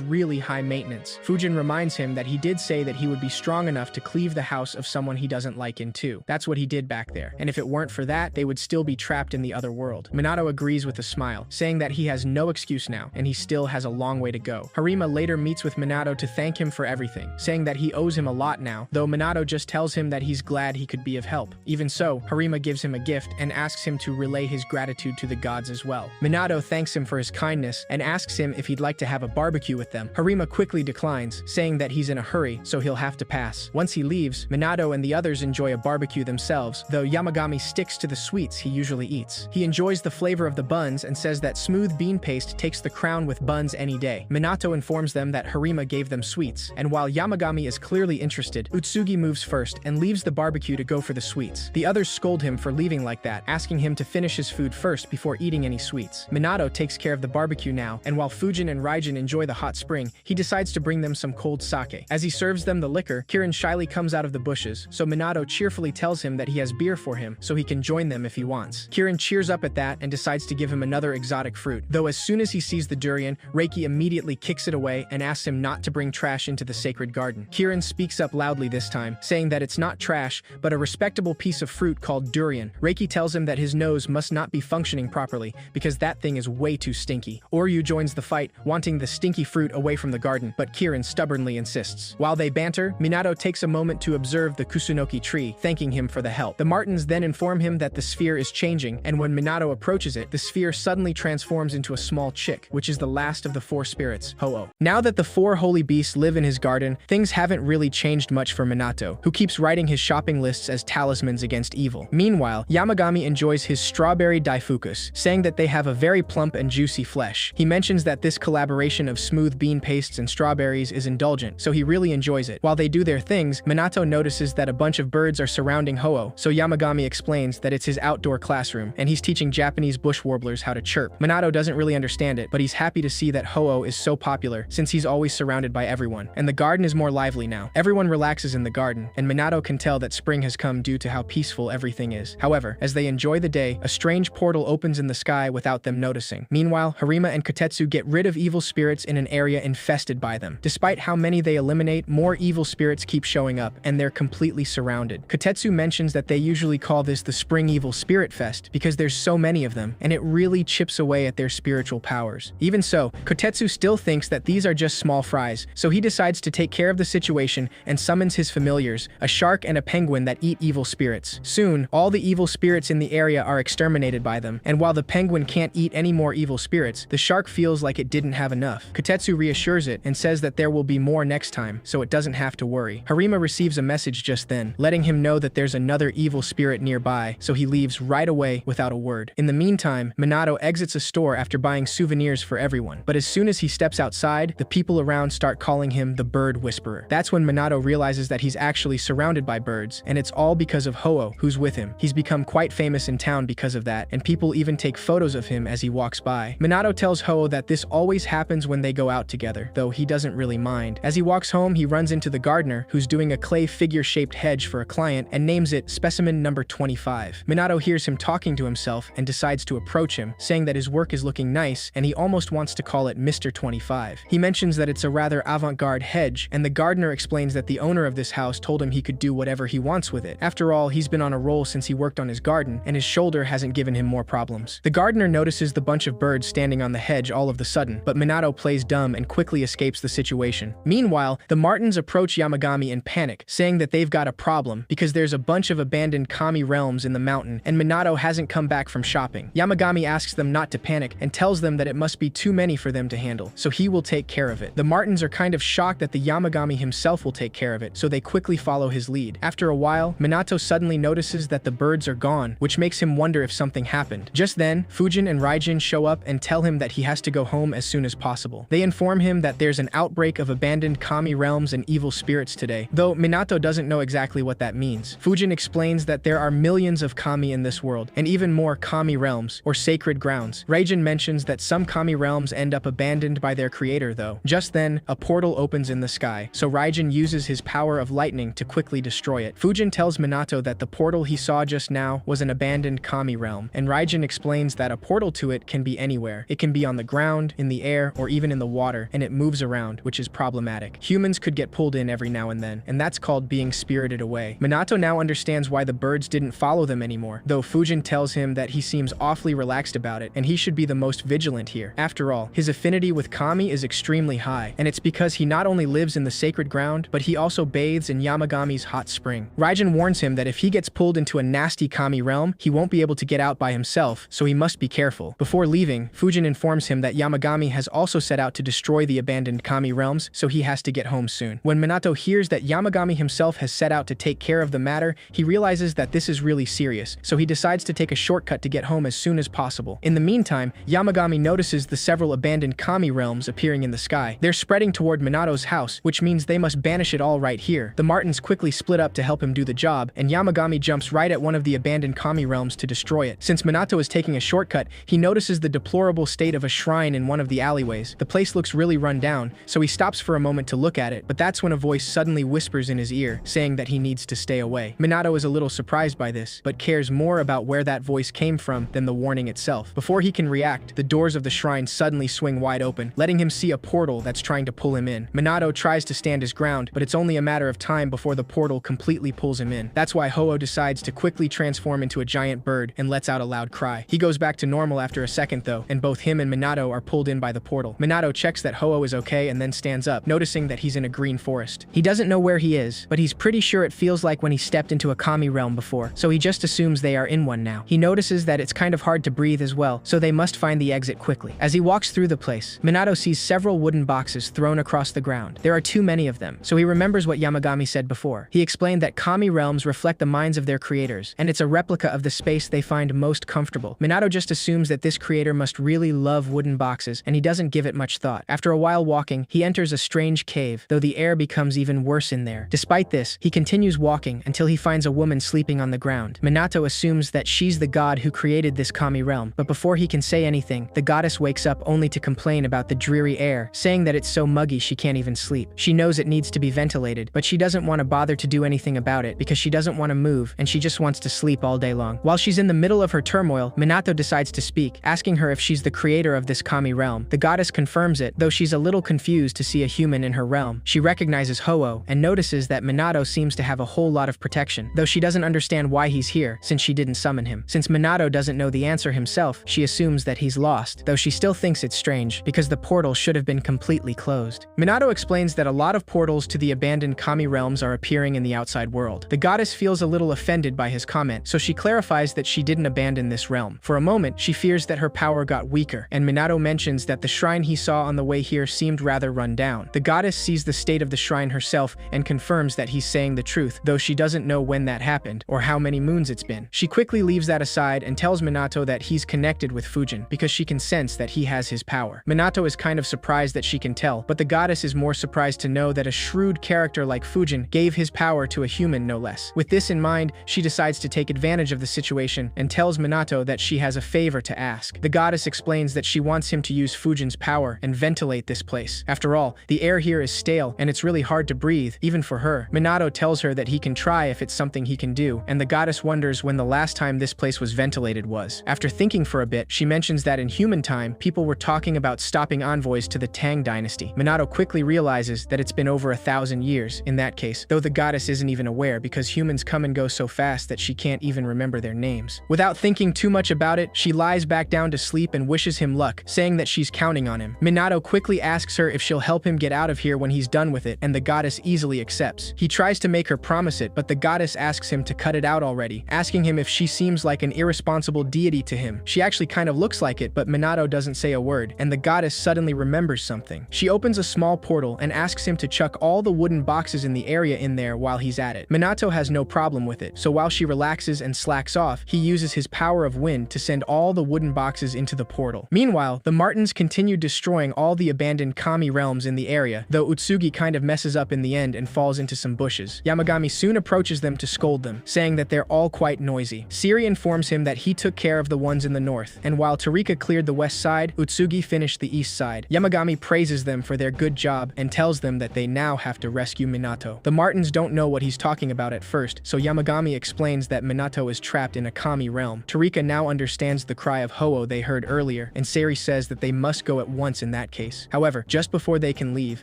really high maintenance. Fujin reminds him that he did say that he would be strong enough to cleave the house of someone he doesn't like in two. That's what he did back there, and if it weren't for that, they would still be trapped in the other world. Minato agrees with a smile, saying that he has no excuse now, and he still has a long way to go. Harima later meets with Minato to thank him for everything, saying that he owes him a lot now, though Minato just tells him that he's glad he could be of help. Even so, Harima gives him a gift and asks him to relay his gratitude to the gods as well. Minato thanks him for his kindness and asks him if he'd like to have a barbecue with them. Harima quickly declines, saying that he's in a hurry, so he'll have to pass. Once he leaves, Minato and the others enjoy a barbecue themselves, though Yamagami sticks to the sweets he usually eats. He enjoys the flavor of the buns and says that smooth bean paste takes the crown with buns any day. Minato informs them that Harima gave them sweets, and while Yamagami is clearly interested, Utsugi moves first and leaves the barbecue to go for the sweets. The others scold him for leaving like that, asking him to finish his food first before eating any sweets. Minato takes care of the barbecue now, and while Fujin and Raijin enjoy the hot spring, he decides to bring them some cold sake. As he serves them the liquor, Kirin shyly comes out of the bushes, so Minato cheerfully tells him that he has beer for him, so he can join them if he wants. Kirin cheers up at that and decides to give him another exotic fruit, though as soon as he sees the durian, Reiki immediately kicks it away and asks him not to bring trash into the sacred garden. Kirin speaks up loudly this time, saying that it's not trash, but a respectable piece of fruit called durian. Reiki tells him that his nose must not be functioning properly, because that thing is way too stinky. Oryu joins the fight, wanting the stinky fruit away from the garden, but Kirin stubbornly insists. While they banter, Minato takes a moment to observe the Kusunoki tree, thanking him for the help. The Martins then inform him that the sphere is changing, and when Minato approaches it, the sphere suddenly transforms into a small chick, which is the last of the four spirits, Ho-Oh. Now that the four holy beasts live in his garden, things haven't really changed much for Minato, who keeps writing his shopping lists as talismans against evil. Meanwhile, Yamagami enjoys his strawberry daifukus, saying that they have a very plump and juicy flesh. He mentions that this collaboration of smooth bean pastes and strawberries is indulgent, so he really enjoys it. While they do their things, Minato notices that a bunch of birds are surrounding Ho-Oh, so Yamagami explains that it's his outdoor classroom, and he's teaching Japanese bush warblers how to chirp. Minato doesn't really understand it, but he's happy to see that Ho-Oh is so popular, since he's always surrounded by everyone, and the garden is more lively now. Everyone relaxes in the garden, and Minato can tell that spring has come due to how peaceful everything is. However, as they enjoy the day, a strange portal opens in the sky without them noticing. Meanwhile, Harima and Kotetsu get rid of evil spirits in an area infested by them. Despite how many they eliminate, more evil spirits keep showing up, and they're completely surrounded. Kotetsu mentions that they usually call this the Spring Evil Spirit Fest because there's so many of them, and it really chips away at their spiritual powers. Even so, Kotetsu still thinks that these are just small fries, so he decides to take care of the situation and summons his familiars, a shark and a penguin that eat evil spirits. Soon, all the evil spirits in the area are exterminated by them, and while the penguin can't eat any more evil spirits, the shark feels like it didn't have enough. Kotetsu reassures it and says that there will be more next time, so it doesn't have to worry. Harima receives a message just then, letting him know that there's another evil spirit nearby, so he leaves right away without a word. In the meantime, Minato exits a store after buying souvenirs for everyone, but as soon as he steps outside, the people around start calling him the Bird Whisperer. That's when Minato realizes that he's actually surrounded by birds, and it's all because of Ho-Oh, who's with him. He's become quite famous in town because of that, and people even take photos of him as he walks by. Minato tells Ho-Oh that this always happens when they go out together, though he doesn't really mind. As he walks home, he runs into the gardener, who's doing a clay figure-shaped hedge for a client and names it Specimen Number 25. Minato hears him talking to himself and decides to approach him, saying that his work is looking nice, and he almost wants to call it Mr. 25. He mentions that it's a rather avant-garde hedge, and the gardener explains that the owner of this house told him he could do whatever he wants with it. After all, he's been on a roll since he worked on his garden, and his shoulder hasn't given him more problems. The gardener notices the bunch of birds standing on the hedge all of the sudden, but Minato plays dumb and quickly escapes the situation. Meanwhile, the Martins approach Yamagami in panic, saying that they've got a problem because there's a bunch of abandoned kami realms in the mountain, and Minato hasn't come back from shopping. Yamagami asks them not to panic and tells them that it must be too many for them to handle, so he will take care of it. The Martins are kind of shocked that the Yamagami himself will take care of it, so they quickly follow his lead. After a while, Minato suddenly notices that the birds are gone, which makes him wonder if something happened. Just then, Fujin and Raijin show up and tell him that he has to go home as soon as possible. They inform him that there's an outbreak of abandoned kami realms and evil spirits today, though Minato doesn't know exactly what that means. Fujin explains that there are millions of kami in this world, and even more kami realms, or sacred grounds. Raijin mentions that some kami realms end up abandoned by their creator though. Just then, a portal opens in the sky, so Raijin uses his power of lightning to quickly destroy it. Fujin tells Minato that the portal he saw just now was an abandoned kami realm, and Raijin explains that a portal to it can be anywhere. It can be on the ground, in the air, or even in the water, and it moves around, which is problematic. Humans could get pulled in every now and then, and that's called being spirited away. Minato now understands why the birds didn't follow them anymore, though Fujin tells him that he seems awfully relaxed about it, and he should be the most vigilant here. After all, his affinity with kami is extremely high, and it's because he not only lives in the sacred ground, but he also bathes in Yamagami's hot spring. Raijin warns him that if he gets pulled into a nasty kami realm, he won't be able to get out by himself, so he must be careful. Before leaving, Fujin informs him that Yamagami has also set out to destroy the abandoned kami realms, so he has to get home soon. When Minato hears that Yamagami himself has set out to take care of the matter, he realizes that this is really serious, so he decides to take a shortcut to get home as soon as possible. In the meantime, Yamagami notices the several abandoned kami realms appearing in the sky. They're spreading toward Minato's house, which means they must banish it all right here. The Martins quickly split up to help him do the job, and Yamagami jumps right at one of the abandoned kami realms to destroy it. Since Minato is taking a shortcut, he notices the deplorable state of a shrine in one of the alleyways. The place looks really run down, so he stops for a moment to look at it, but that's when a voice suddenly whispers in his ear, saying that he needs to stay away. Minato is a little surprised by this, but cares more about where that voice came from than the warning itself. Before he can react, the doors of the shrine suddenly swing wide open, letting him see a portal that's trying to pull him in. Minato tries to stand his ground, but it's only a matter of time before the portal completely pulls him in. That's why Ho-Oh decides to quickly transform into a giant bird and lets out a loud cry. He goes back to normal after a second though, and both him and Minato are pulled in by the portal. Minato checks that Ho-Oh is okay and then stands up, noticing that he's in a green forest. He doesn't know where he is, but he's pretty sure it feels like when he stepped into a kami realm before, so he just assumes they are in one now. He notices that it's kind of hard to breathe as well, so they must find the exit quickly. As he walks through the place, Minato sees several wooden boxes thrown across the ground. There are too many of them, so he remembers what Yamagami said before. He explained that kami realms reflect the minds of their creators, and it's a replica of the space they find most comfortable. Minato just assumes that this creator must really love wooden boxes, and he doesn't give it much thought. After a while walking, he enters a strange cave, though the air becomes even worse in there. Despite this, he continues walking until he finds a woman sleeping on the ground. Minato assumes that she's the god who created this kami realm, but before he can say anything, the goddess wakes up only to complain about the dreary air, saying that it's so muggy she can't even sleep. She knows it needs to be ventilated, but she doesn't want to bother to do anything about it because she doesn't want to move and she just wants to sleep all day long. While she's in the middle of her turmoil, Minato decides to speak, asking her if she's the creator of this kami realm. The goddess confirms it, though she's a little confused to see a human in her realm. She recognizes Ho-Oh and notices that Minato seems to have a whole lot of protection, though she doesn't understand why he's here since she didn't summon him. Since Minato doesn't know the answer himself, she assumes that he's lost, though she still thinks it's strange because the portal should have been completely closed. Minato explains that a lot of portals to the abandoned kami realms are appearing in the outside world. The goddess feels a little offended by his comment, so she clarifies that she didn't abandon this realm. For a moment, she fears that her power got weaker, and Minato mentions that the shrine he saw on the way here seemed rather run down. The goddess sees the state of the shrine herself and confirms that he's saying the truth, though she doesn't know when that happened or how many moons it's been. She quickly leaves that aside and tells Minato that he's connected with Fujin because she can sense that he has his power. Minato is kind of surprised that she can tell, but the goddess is more surprised to know that a shrewd character like Fujin gave his power to a human no less. With this in mind, she decides to take advantage of the situation and tells Minato that she has a favor to ask. The goddess explains that she wants him to use Fujin's power and ventilate this place. After all, the air here is stale and it's really hard to breathe, even for her. Minato tells her that he can try if it's something he can do, and the goddess wonders when the last time this place was ventilated was. After thinking for a bit, she mentions that in human time, people were talking about stopping envoys to the Tang dynasty. Minato quickly realizes that it's been over 1,000 years in that case, though the goddess isn't even aware because humans come and go so fast that she can't even remember their names. Without thinking too much about it, she lies back down to sleep and wishes him luck, saying that she's counting on him. Minato quickly asks her if she'll help him get out of here when he's done with it, and the goddess easily accepts. He tries to make her promise it, but the goddess asks him to cut it out already, asking him if she seems like an irresponsible deity to him. She actually kind of looks like it, but Minato doesn't say a word, and the goddess suddenly remembers something. She opens a small portal and asks him to chuck all the wooden boxes in the area in there while he's at it. Minato has no problem with it, so while she relaxes and slacks off, he uses his power of wind to send all the wooden boxes into the portal. Meanwhile, the Martins continue destroying all the abandoned kami realms in the area, though Utsugi kind of messes up in the end and falls into some bushes. Yamagami soon approaches them to scold them, saying that they're all quite noisy. Siri informs him that he took care of the ones in the north, and while Tarika cleared the west side, Utsugi finished the east side. Yamagami praises them for their good job and tells them that they now have to rescue Minato. Minato. The Martins don't know what he's talking about at first, so Yamagami explains that Minato is trapped in a kami realm. Tarika now understands the cry of Ho-Oh they heard earlier, and Sari says that they must go at once in that case. However, just before they can leave,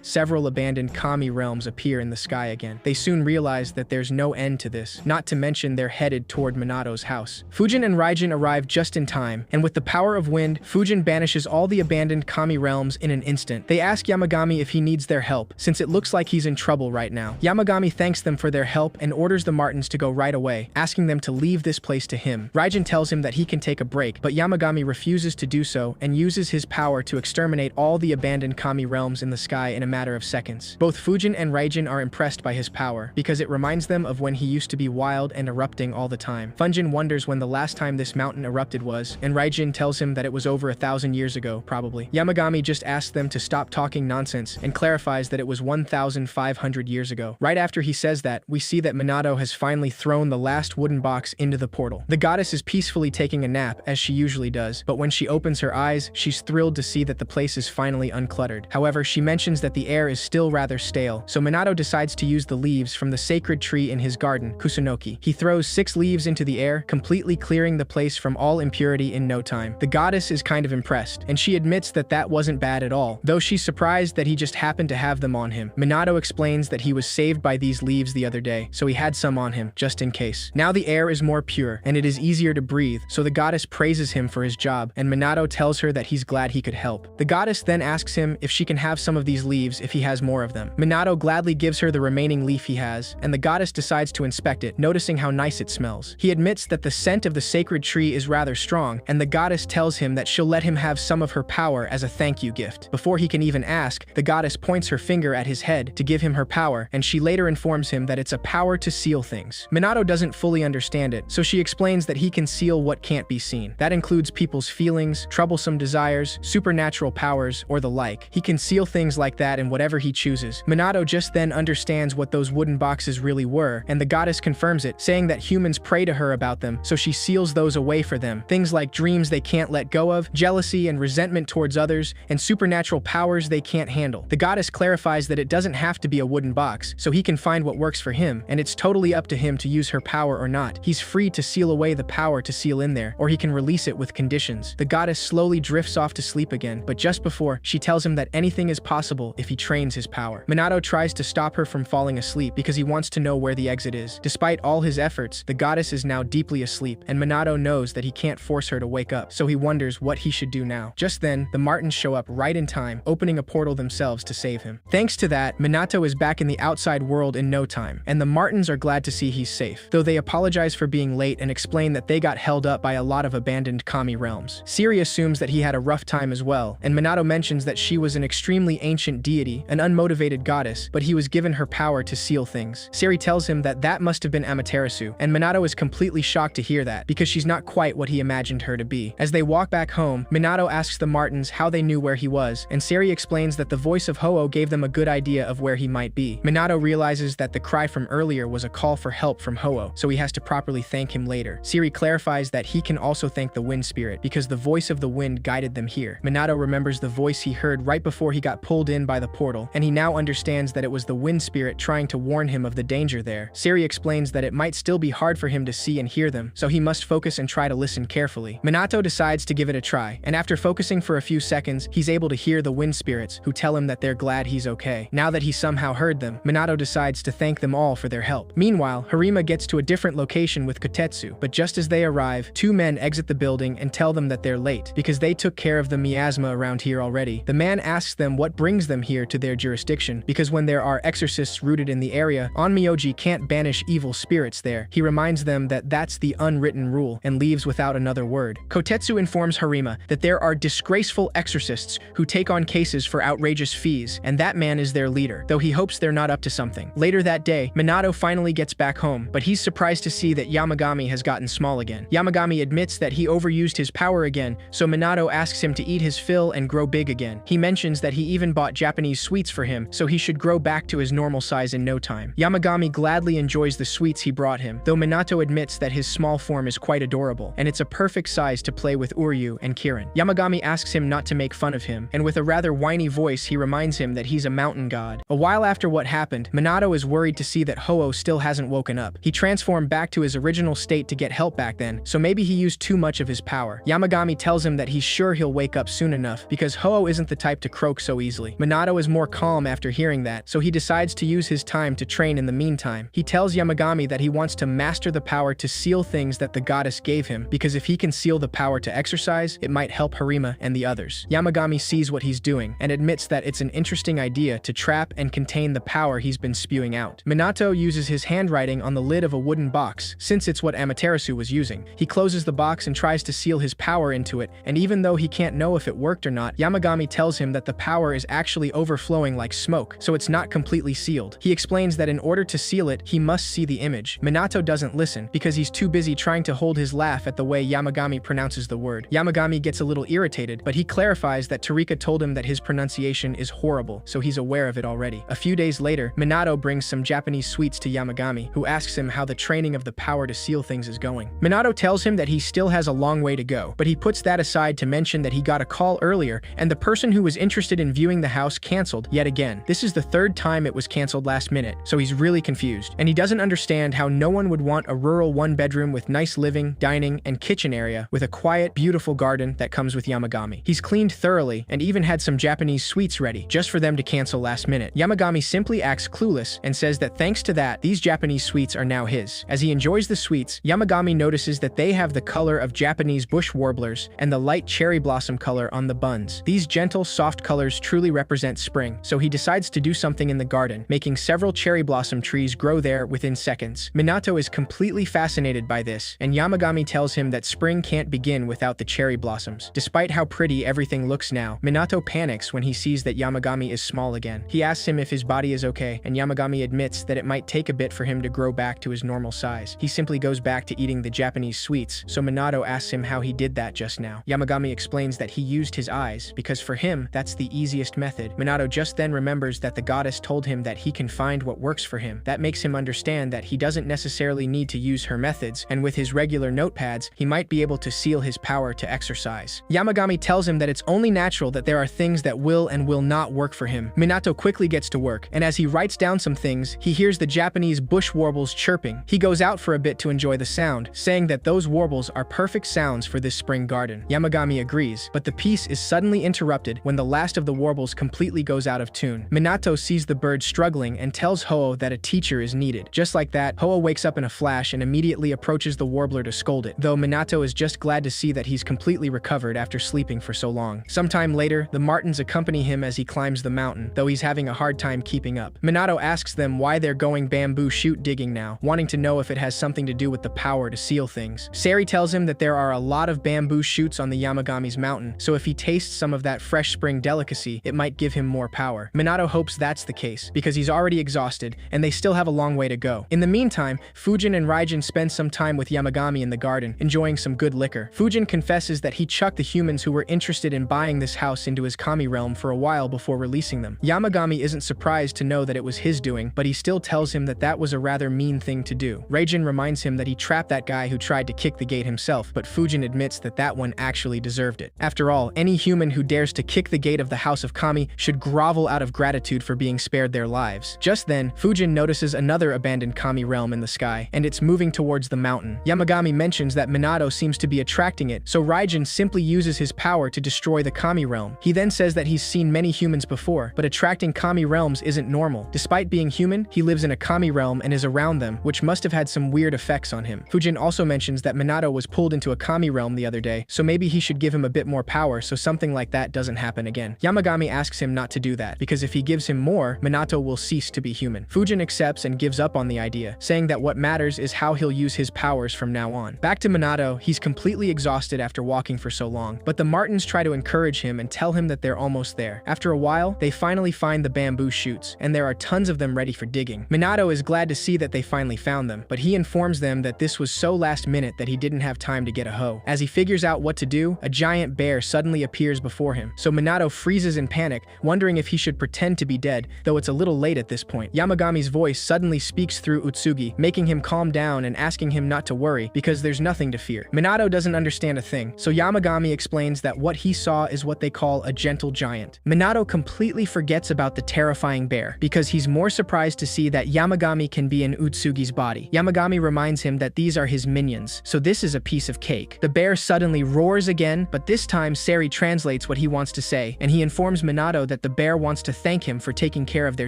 several abandoned kami realms appear in the sky again. They soon realize that there's no end to this, not to mention they're headed toward Minato's house. Fujin and Raijin arrive just in time, and with the power of wind, Fujin banishes all the abandoned kami realms in an instant. They ask Yamagami if he needs their help, since it looks like he's in trouble right now. Yamagami thanks them for their help and orders the Martins to go right away, asking them to leave this place to him. Raijin tells him that he can take a break, but Yamagami refuses to do so and uses his power to exterminate all the abandoned kami realms in the sky in a matter of seconds. Both Fujin and Raijin are impressed by his power, because it reminds them of when he used to be wild and erupting all the time. Fujin wonders when the last time this mountain erupted was, and Raijin tells him that it was over 1,000 years ago, probably. Yamagami just asks them to stop talking nonsense and clarifies that it was 1,500 years ago. Right after he says that, we see that Minato has finally thrown the last wooden box into the portal. The goddess is peacefully taking a nap, as she usually does, but when she opens her eyes, she's thrilled to see that the place is finally uncluttered. However, she mentions that the air is still rather stale, so Minato decides to use the leaves from the sacred tree in his garden, Kusunoki. He throws 6 leaves into the air, completely clearing the place from all impurity in no time. The goddess is kind of impressed, and she admits that that wasn't bad at all, though she's surprised that he just happened to have them on him. Minato explains that he was saved by these leaves the other day, so he had some on him, just in case. Now the air is more pure, and it is easier to breathe, so the goddess praises him for his job, and Minato tells her that he's glad he could help. The goddess then asks him if she can have some of these leaves if he has more of them. Minato gladly gives her the remaining leaf he has, and the goddess decides to inspect it, noticing how nice it smells. He admits that the scent of the sacred tree is rather strong, and the goddess tells him that she'll let him have some of her power as a thank you gift. Before he can even ask, the goddess points her finger at his head to give him her power, and she later informs him that it's a power to seal things. Minato doesn't fully understand it, so she explains that he can seal what can't be seen. That includes people's feelings, troublesome desires, supernatural powers, or the like. He can seal things like that in whatever he chooses. Minato just then understands what those wooden boxes really were, and the goddess confirms it, saying that humans pray to her about them, so she seals those away for them. Things like dreams they can't let go of, jealousy and resentment towards others, and supernatural powers they can't handle. The goddess clarifies that it doesn't have to be a wooden box, so he can find what works for him, and it's totally up to him to use her power or not. He's free to seal away the power to seal in there, or he can release it with conditions. The goddess slowly drifts off to sleep again, but just before, she tells him that anything is possible if he trains his power. Minato tries to stop her from falling asleep because he wants to know where the exit is. Despite all his efforts, the goddess is now deeply asleep, and Minato knows that he can't force her to wake up, so he wonders what he should do now. Just then, the Martins show up right in time, opening a portal themselves to save him. Thanks to that, Minato is back in the outside world in no time, and the Martins are glad to see he's safe, though they apologize for being late and explain that they got held up by a lot of abandoned kami realms. Siri assumes that he had a rough time as well, and Minato mentions that she was an extremely ancient deity, an unmotivated goddess, but he was given her power to seal things. Siri tells him that that must have been Amaterasu, and Minato is completely shocked to hear that, because she's not quite what he imagined her to be. As they walk back home, Minato asks the Martins how they knew where he was, and Sari explains that the voice of Ho-Oh gave them a good idea of where he might be. Minato realizes that the cry from earlier was a call for help from Ho-Oh, so he has to properly thank him later. Siri clarifies that he can also thank the wind spirit, because the voice of the wind guided them here. Minato remembers the voice he heard right before he got pulled in by the portal, and he now understands that it was the wind spirit trying to warn him of the danger there. Siri explains that it might still be hard for him to see and hear them, so he must focus and try to listen carefully. Minato decides to give it a try, and after focusing for a few seconds, he's able to hear the wind spirits, who tell him that they're glad he's okay. Now that he somehow heard them, Minato decides to thank them all for their help. Meanwhile, Harima gets to a different location with Kotetsu, but just as they arrive, 2 men exit the building and tell them that they're late, because they took care of the miasma around here already. The man asks them what brings them here to their jurisdiction, because when there are exorcists rooted in the area, Onmyoji can't banish evil spirits there. He reminds them that that's the unwritten rule, and leaves without another word. Kotetsu informs Harima that there are disgraceful exorcists who take on cases for outrageous fees, and that man is their leader, though he hopes they're not up to something. Later that day, Minato finally gets back home, but he's surprised to see that Yamagami has gotten small again. Yamagami admits that he overused his power again, so Minato asks him to eat his fill and grow big again. He mentions that he even bought Japanese sweets for him, so he should grow back to his normal size in no time. Yamagami gladly enjoys the sweets he brought him, though Minato admits that his small form is quite adorable, and it's a perfect size to play with Uryu and Kirin. Yamagami asks him not to make fun of him, and with a rather whiny voice he reminds him that he's a mountain god. A while after what happened, happened, Minato is worried to see that Ho-Oh still hasn't woken up. He transformed back to his original state to get help back then, so maybe he used too much of his power. Yamagami tells him that he's sure he'll wake up soon enough because Ho-Oh isn't the type to croak so easily. Minato is more calm after hearing that, so he decides to use his time to train in the meantime. He tells Yamagami that he wants to master the power to seal things that the goddess gave him, because if he can seal the power to exercise, it might help Harima and the others. Yamagami sees what he's doing and admits that it's an interesting idea to trap and contain the power he's been spewing out. Minato uses his handwriting on the lid of a wooden box, since it's what Amaterasu was using. He closes the box and tries to seal his power into it, and even though he can't know if it worked or not, Yamagami tells him that the power is actually overflowing like smoke, so it's not completely sealed. He explains that in order to seal it, he must see the image. Minato doesn't listen, because he's too busy trying to hold his laugh at the way Yamagami pronounces the word. Yamagami gets a little irritated, but he clarifies that Tarika told him that his pronunciation is horrible, so he's aware of it already. A few days later, Minato brings some Japanese sweets to Yamagami, who asks him how the training of the power to seal things is going. Minato tells him that he still has a long way to go, but he puts that aside to mention that he got a call earlier, and the person who was interested in viewing the house canceled yet again. This is the third time it was canceled last minute, so he's really confused, and he doesn't understand how no one would want a rural one-bedroom with nice living, dining, and kitchen area with a quiet, beautiful garden that comes with Yamagami. He's cleaned thoroughly and even had some Japanese sweets ready, just for them to cancel last minute. Yamagami simply acts clueless and says that thanks to that, these Japanese sweets are now his. As he enjoys the sweets, Yamagami notices that they have the color of Japanese bush warblers and the light cherry blossom color on the buns. These gentle, soft colors truly represent spring, so he decides to do something in the garden, making several cherry blossom trees grow there within seconds. Minato is completely fascinated by this, and Yamagami tells him that spring can't begin without the cherry blossoms. Despite how pretty everything looks now, Minato panics when he sees that Yamagami is small again. He asks him if his body is okay, and Yamagami admits that it might take a bit for him to grow back to his normal size. He simply goes back to eating the Japanese sweets, so Minato asks him how he did that just now. Yamagami explains that he used his eyes, because for him, that's the easiest method. Minato just then remembers that the goddess told him that he can find what works for him. That makes him understand that he doesn't necessarily need to use her methods, and with his regular notepads, he might be able to seal his power to exercise. Yamagami tells him that it's only natural that there are things that will and will not work for him. Minato quickly gets to work, and as he writes down some things, he hears the Japanese bush warbles chirping. He goes out for a bit to enjoy the sound, saying that those warbles are perfect sounds for this spring garden. Yamagami agrees, but the piece is suddenly interrupted when the last of the warbles completely goes out of tune. Minato sees the bird struggling and tells Ho-Oh that a teacher is needed. Just like that, Ho-Oh wakes up in a flash and immediately approaches the warbler to scold it, though Minato is just glad to see that he's completely recovered after sleeping for so long. Sometime later, the martins accompany him as he climbs the mountain, though he's having a hard time keeping up. Minato asks them why they're going bamboo shoot digging now, wanting to know if it has something to do with the power to seal things. Sari tells him that there are a lot of bamboo shoots on the Yamagami's mountain, so if he tastes some of that fresh spring delicacy, it might give him more power. Minato hopes that's the case, because he's already exhausted, and they still have a long way to go. In the meantime, Fujin and Raijin spend some time with Yamagami in the garden, enjoying some good liquor. Fujin confesses that he chucked the humans who were interested in buying this house into his kami realm for a while before releasing them. Yamagami isn't surprised to know that it was his doing, but he still tells him that that was a rather mean thing to do. Raijin reminds him that he trapped that guy who tried to kick the gate himself, but Fujin admits that that one actually deserved it. After all, any human who dares to kick the gate of the House of Kami should grovel out of gratitude for being spared their lives. Just then, Fujin notices another abandoned kami realm in the sky, and it's moving towards the mountain. Yamagami mentions that Minato seems to be attracting it, so Raijin simply uses his power to destroy the kami realm. He then says that he's seen many humans before, but attracting kami realms isn't normal. Despite being human, he lives in a kami realm and is around them, which must have had some weird effects on him. Fujin also mentions that Minato was pulled into a kami realm the other day, so maybe he should give him a bit more power so something like that doesn't happen again. Yamagami asks him not to do that, because if he gives him more, Minato will cease to be human. Fujin accepts and gives up on the idea, saying that what matters is how he'll use his powers from now on. Back to Minato, he's completely exhausted after walking for so long, but the martins try to encourage him and tell him that they're almost there. After a while, they finally find the bamboo shoots, and there are tons of them ready for digging. Minato is glad to see that they finally found them, but he informs them that this was so last minute that he didn't have time to get a hoe. As he figures out what to do, a giant bear suddenly appears before him, so Minato freezes in panic, wondering if he should pretend to be dead, though it's a little late at this point. Yamagami's voice suddenly speaks through Utsugi, making him calm down and asking him not to worry, because there's nothing to fear. Minato doesn't understand a thing, so Yamagami explains that what he saw is what they call a gentle giant. Minato completely forgets about the terrifying bear, because because he's more surprised to see that Yamagami can be in Utsugi's body. Yamagami reminds him that these are his minions, so this is a piece of cake. The bear suddenly roars again, but this time Sari translates what he wants to say, and he informs Minato that the bear wants to thank him for taking care of their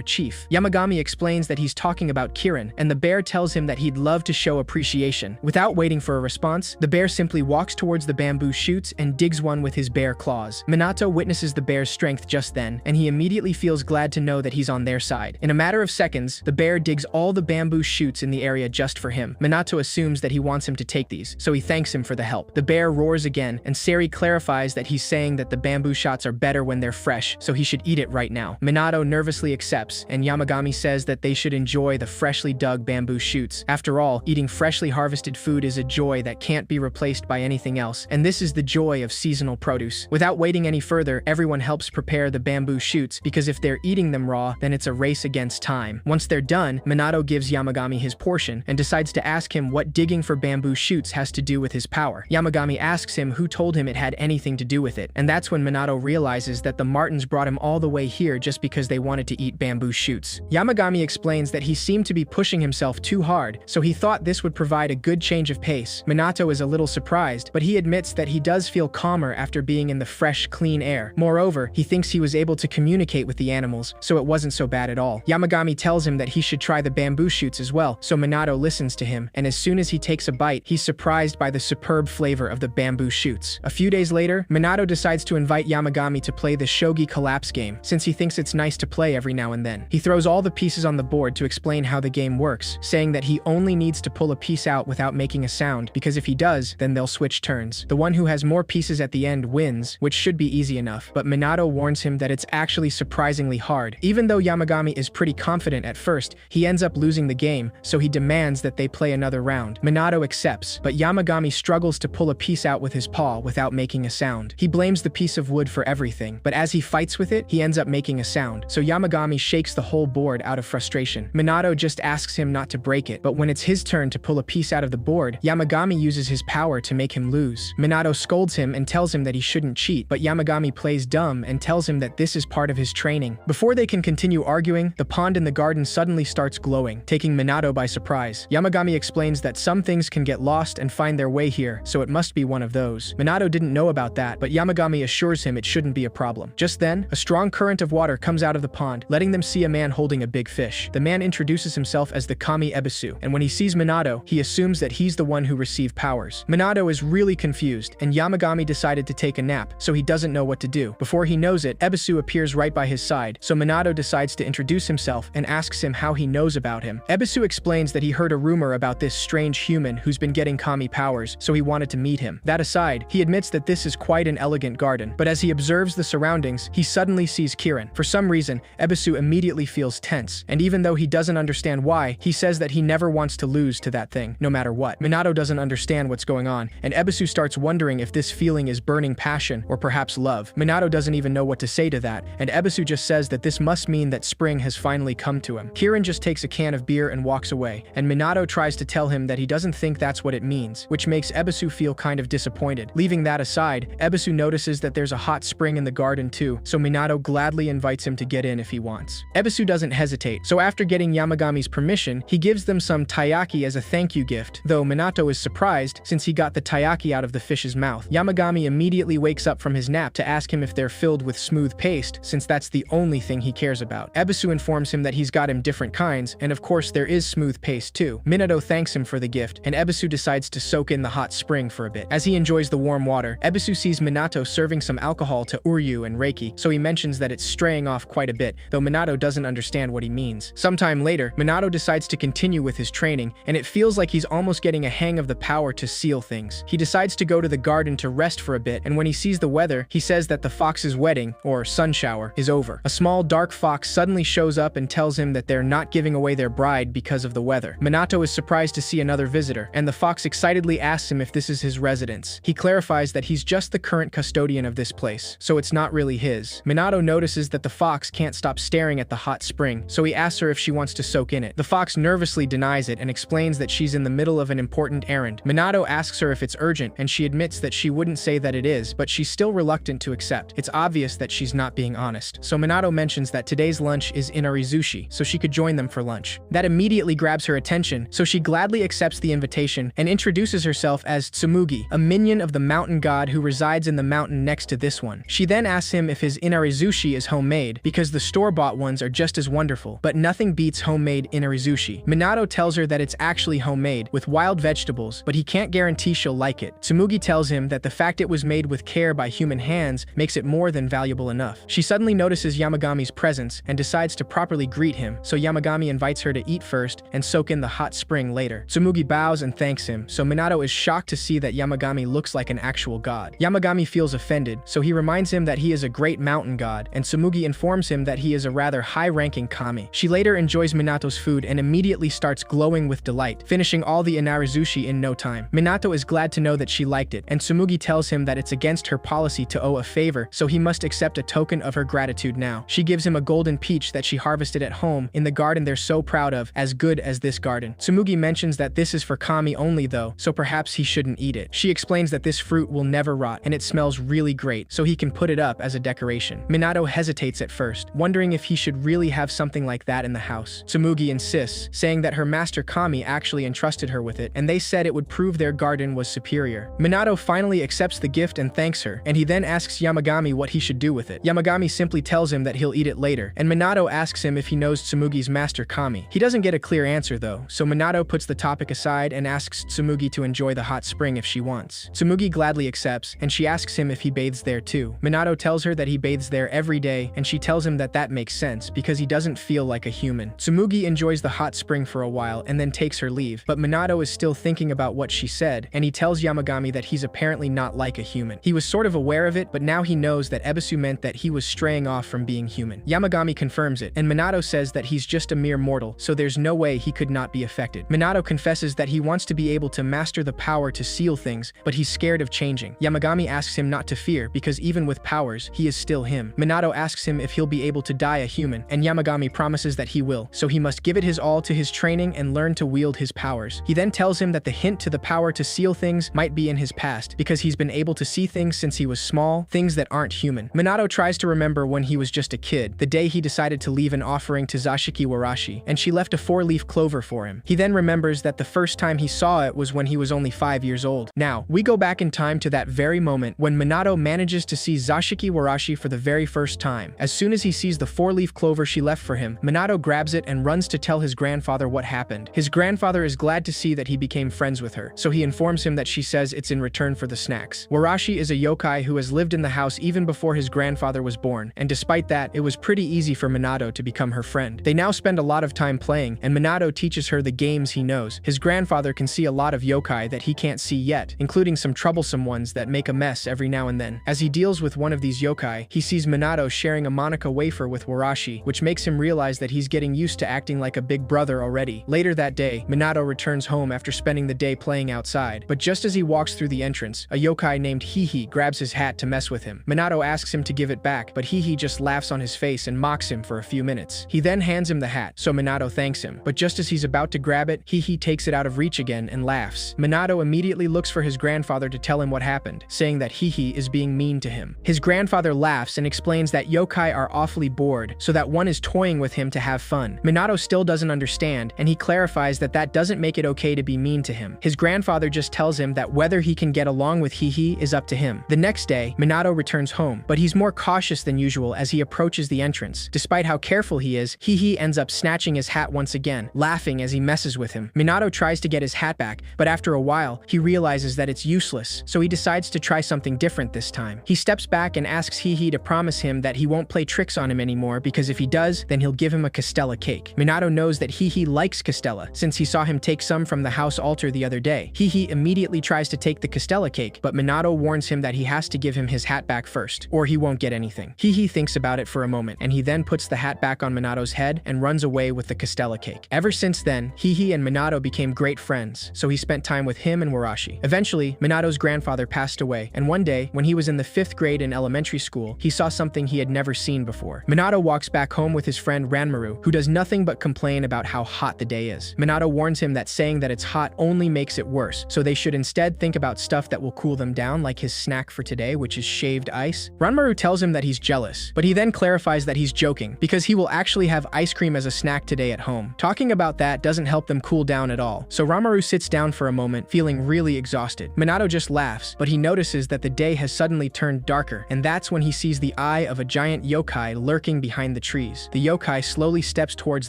chief. Yamagami explains that he's talking about Kirin, and the bear tells him that he'd love to show appreciation. Without waiting for a response, the bear simply walks towards the bamboo shoots and digs one with his bare claws. Minato witnesses the bear's strength just then, and he immediately feels glad to know that he's on their side. In a matter of seconds, the bear digs all the bamboo shoots in the area just for him. Minato assumes that he wants him to take these, so he thanks him for the help. The bear roars again, and Sari clarifies that he's saying that the bamboo shots are better when they're fresh, so he should eat it right now. Minato nervously accepts, and Yamagami says that they should enjoy the freshly dug bamboo shoots. After all, eating freshly harvested food is a joy that can't be replaced by anything else, and this is the joy of seasonal produce. Without waiting any further, everyone helps prepare the bamboo shoots, because if they're eating them raw, then it's a race against time. Once they're done, Minato gives Yamagami his portion, and decides to ask him what digging for bamboo shoots has to do with his power. Yamagami asks him who told him it had anything to do with it, and that's when Minato realizes that the Martins brought him all the way here just because they wanted to eat bamboo shoots. Yamagami explains that he seemed to be pushing himself too hard, so he thought this would provide a good change of pace. Minato is a little surprised, but he admits that he does feel calmer after being in the fresh, clean air. Moreover, he thinks he was able to communicate with the animals, so it wasn't so bad at all. Yamagami tells him that he should try the bamboo shoots as well, so Minato listens to him, and as soon as he takes a bite, he's surprised by the superb flavor of the bamboo shoots. A few days later, Minato decides to invite Yamagami to play the shogi collapse game, since he thinks it's nice to play every now and then. He throws all the pieces on the board to explain how the game works, saying that he only needs to pull a piece out without making a sound, because if he does, then they'll switch turns. The one who has more pieces at the end wins, which should be easy enough, but Minato warns him that it's actually surprisingly hard. Even though Yamagami is pretty confident at first, he ends up losing the game, so he demands that they play another round. Minato accepts, but Yamagami struggles to pull a piece out with his paw without making a sound. He blames the piece of wood for everything, but as he fights with it, he ends up making a sound, so Yamagami shakes the whole board out of frustration. Minato just asks him not to break it, but when it's his turn to pull a piece out of the board, Yamagami uses his power to make him lose. Minato scolds him and tells him that he shouldn't cheat, but Yamagami plays dumb and tells him that this is part of his training. Before they can continue arguing, the pond in the garden suddenly starts glowing, taking Minato by surprise. Yamagami explains that some things can get lost and find their way here, so it must be one of those. Minato didn't know about that, but Yamagami assures him it shouldn't be a problem. Just then, a strong current of water comes out of the pond, letting them see a man holding a big fish. The man introduces himself as the Kami Ebisu, and when he sees Minato, he assumes that he's the one who received powers. Minato is really confused, and Yamagami decided to take a nap, so he doesn't know what to do. Before he knows it, Ebisu appears right by his side, so Minato decides to introduce himself and asks him how he knows about him. Ebisu explains that he heard a rumor about this strange human who's been getting Kami powers, so he wanted to meet him. That aside, he admits that this is quite an elegant garden, but as he observes the surroundings, he suddenly sees Kirin. For some reason, Ebisu immediately feels tense, and even though he doesn't understand why, he says that he never wants to lose to that thing, no matter what. Minato doesn't understand what's going on, and Ebisu starts wondering if this feeling is burning passion or perhaps love. Minato doesn't even know what to say to that, and Ebisu just says that this must mean that spring has finally come to him. Kirin just takes a can of beer and walks away, and Minato tries to tell him that he doesn't think that's what it means, which makes Ebisu feel kind of disappointed. Leaving that aside, Ebisu notices that there's a hot spring in the garden too, so Minato gladly invites him to get in if he wants. Ebisu doesn't hesitate, so after getting Yamagami's permission, he gives them some taiyaki as a thank you gift, though Minato is surprised since he got the taiyaki out of the fish's mouth. Yamagami immediately wakes up from his nap to ask him if they're filled with smooth paste, since that's the only thing he cares about. Ebisu informs him that he's got him different kinds, and of course there is smooth paste too. Minato thanks him for the gift, and Ebisu decides to soak in the hot spring for a bit. As he enjoys the warm water, Ebisu sees Minato serving some alcohol to Uryu and Reiki, so he mentions that it's straying off quite a bit, though Minato doesn't understand what he means. Sometime later, Minato decides to continue with his training, and it feels like he's almost getting a hang of the power to seal things. He decides to go to the garden to rest for a bit, and when he sees the weather, he says that the fox's wedding, or sun shower, is over. A small dark fox suddenly shows up and tells him that they're not giving away their bride because of the weather. Minato is surprised to see another visitor, and the fox excitedly asks him if this is his residence. He clarifies that he's just the current custodian of this place, so it's not really his. Minato notices that the fox can't stop staring at the hot spring, so he asks her if she wants to soak in it. The fox nervously denies it and explains that she's in the middle of an important errand. Minato asks her if it's urgent, and she admits that she wouldn't say that it is, but she's still reluctant to accept. It's obvious that she's not being honest. So Minato mentions that today's lunch is inarizushi, so she could join them for lunch. That immediately grabs her attention, so she gladly accepts the invitation and introduces herself as Tsumugi, a minion of the mountain god who resides in the mountain next to this one. She then asks him if his inarizushi is homemade, because the store-bought ones are just as wonderful, but nothing beats homemade inarizushi. Minato tells her that it's actually homemade, with wild vegetables, but he can't guarantee she'll like it. Tsumugi tells him that the fact it was made with care by human hands makes it more than valuable enough. She suddenly notices Yamagami's presence and decides to properly greet him, so Yamagami invites her to eat first and soak in the hot spring later. Tsumugi bows and thanks him, so Minato is shocked to see that Yamagami looks like an actual god. Yamagami feels offended, so he reminds him that he is a great mountain god, and Tsumugi informs him that he is a rather high-ranking kami. She later enjoys Minato's food and immediately starts glowing with delight, finishing all the inarizushi in no time. Minato is glad to know that she liked it, and Tsumugi tells him that it's against her policy to owe a favor, so he must accept a token of her gratitude now. She gives him a golden peach that she harvested at home in the garden they're so proud of, as good as this garden. Tsumugi mentions that this is for kami only though, so perhaps he shouldn't eat it. She explains that this fruit will never rot and it smells really great, so he can put it up as a decoration. Minato hesitates at first, wondering if he should really have something like that in the house. Tsumugi insists, saying that her master kami actually entrusted her with it, and they said it would prove their garden was superior. Minato finally accepts the gift and thanks her, and he then asks Yamagami what he should do with it. Yamagami simply tells him that he'll eat it later, and Minato asks him if he knows Tsumugi's master kami. He doesn't get a clear answer though, so Minato puts the topic aside and asks Tsumugi to enjoy the hot spring if she wants. Tsumugi gladly accepts, and she asks him if he bathes there too. Minato tells her that he bathes there every day, and she tells him that that makes sense because he doesn't feel like a human. Tsumugi enjoys the hot spring for a while and then takes her leave, but Minato is still thinking about what she said, and he tells Yamagami that he's apparently not like a human. He was sort of aware of it, but now he knows that Ebisu meant that he was straying off from being human. Yamagami confirms it, and Minato says that he's just a mere mortal, so there's no way he could not be affected. Minato confesses that he wants to be able to master the power to seal things, but he's scared of changing. Yamagami asks him not to fear, because even with powers, he is still him. Minato asks him if he'll be able to die a human, and Yamagami promises that he will, so he must give it his all to his training and learn to wield his powers. He then tells him that the hint to the power to seal things might be in his past, because he's been able to see things since he was small, things that aren't human. Minato tries to remember when he was just a kid, the day he decided to leave an offering to Zashiki Warashi, and she left a 4-leaf clover for him. He then remembers that the first time he saw it was when he was only 5 years old. Now, we go back in time to that very moment when Minato manages to see Zashiki Warashi for the very first time. As soon as he sees the 4-leaf clover she left for him, Minato grabs it and runs to tell his grandfather what happened. His grandfather is glad to see that he became friends with her, so he informs him that she says it's in return for the snacks. Warashi is a yokai who has lived in the house even before his grandfather was born, and despite that, it was pretty easy for Minato to become her friend. They now spend a lot of time playing, and Minato teaches her the games he knows. His grandfather can see a lot of yokai that he can't see yet, including some troublesome ones that make a mess every now and then. As he deals with one of these yokai, he sees Minato sharing a Monica wafer with Warashi, which makes him realize that he's getting used to acting like a big brother already. Later that day, Minato returns home after spending the day playing outside, but just as he walks through the entrance, a yokai named Hihi grabs his hat to mess with him. Minato asks him to give it back, but Hihi just laughs on his face and mocks him for a few minutes. He then hands him the hat, so Minato thanks him, but just as he's about to grab it, Hihi takes it out of reach again and laughs. Minato immediately looks for his grandfather to tell him what happened, saying that Hihi is being mean to him. His grandfather laughs and explains that yokai are awfully bored, so that one is toying with him to have fun. Minato still doesn't understand, and he clarifies that that doesn't make it okay to be mean to him. His grandfather just tells him that whether he can get along with Hihi is up to him. The next day, Minato returns home, but he's more cautious than usual as he approaches the entrance. Despite how careful he is, Hihi ends up snatching his hat once again, laughing as he messes with him. Minato tries to get his hat back, but after a while, he realizes that it's useless, so he decides to try something different this time. He steps back and asks Hihi to promise him that he won't play tricks on him anymore, because if he does, then he'll give him a Castella cake. Minato knows that Hihi likes Castella, since he saw him take some from the house altar the other day. Hihi immediately tries to take the Castella cake, but Minato warns him that he has to give him his hat back first, or he won't get anything. Hihi thinks about it for a moment, and he then puts the hat back on Minato's head and runs away with the Castella cake. Ever since then, Hihi and Minato became great friends, so he spent time with him and Warashi. Eventually, Minato's grandfather passed away, and one day, when he was in the 5th grade in elementary school, he saw something he had never seen before. Minato walks back home with his friend Ranmaru, who does nothing but complain about how hot the day is. Minato warns him that saying that it's hot only makes it worse, so they should instead think about stuff that will cool them down, like his snack for today, which is shaved ice. Ranmaru tells him that he's jealous, but he then clarifies that he's joking, because because he will actually have ice cream as a snack today at home. Talking about that doesn't help them cool down at all, so Ranmaru sits down for a moment, feeling really exhausted. Minato just laughs, but he notices that the day has suddenly turned darker, and that's when he sees the eye of a giant yokai lurking behind the trees. The yokai slowly steps towards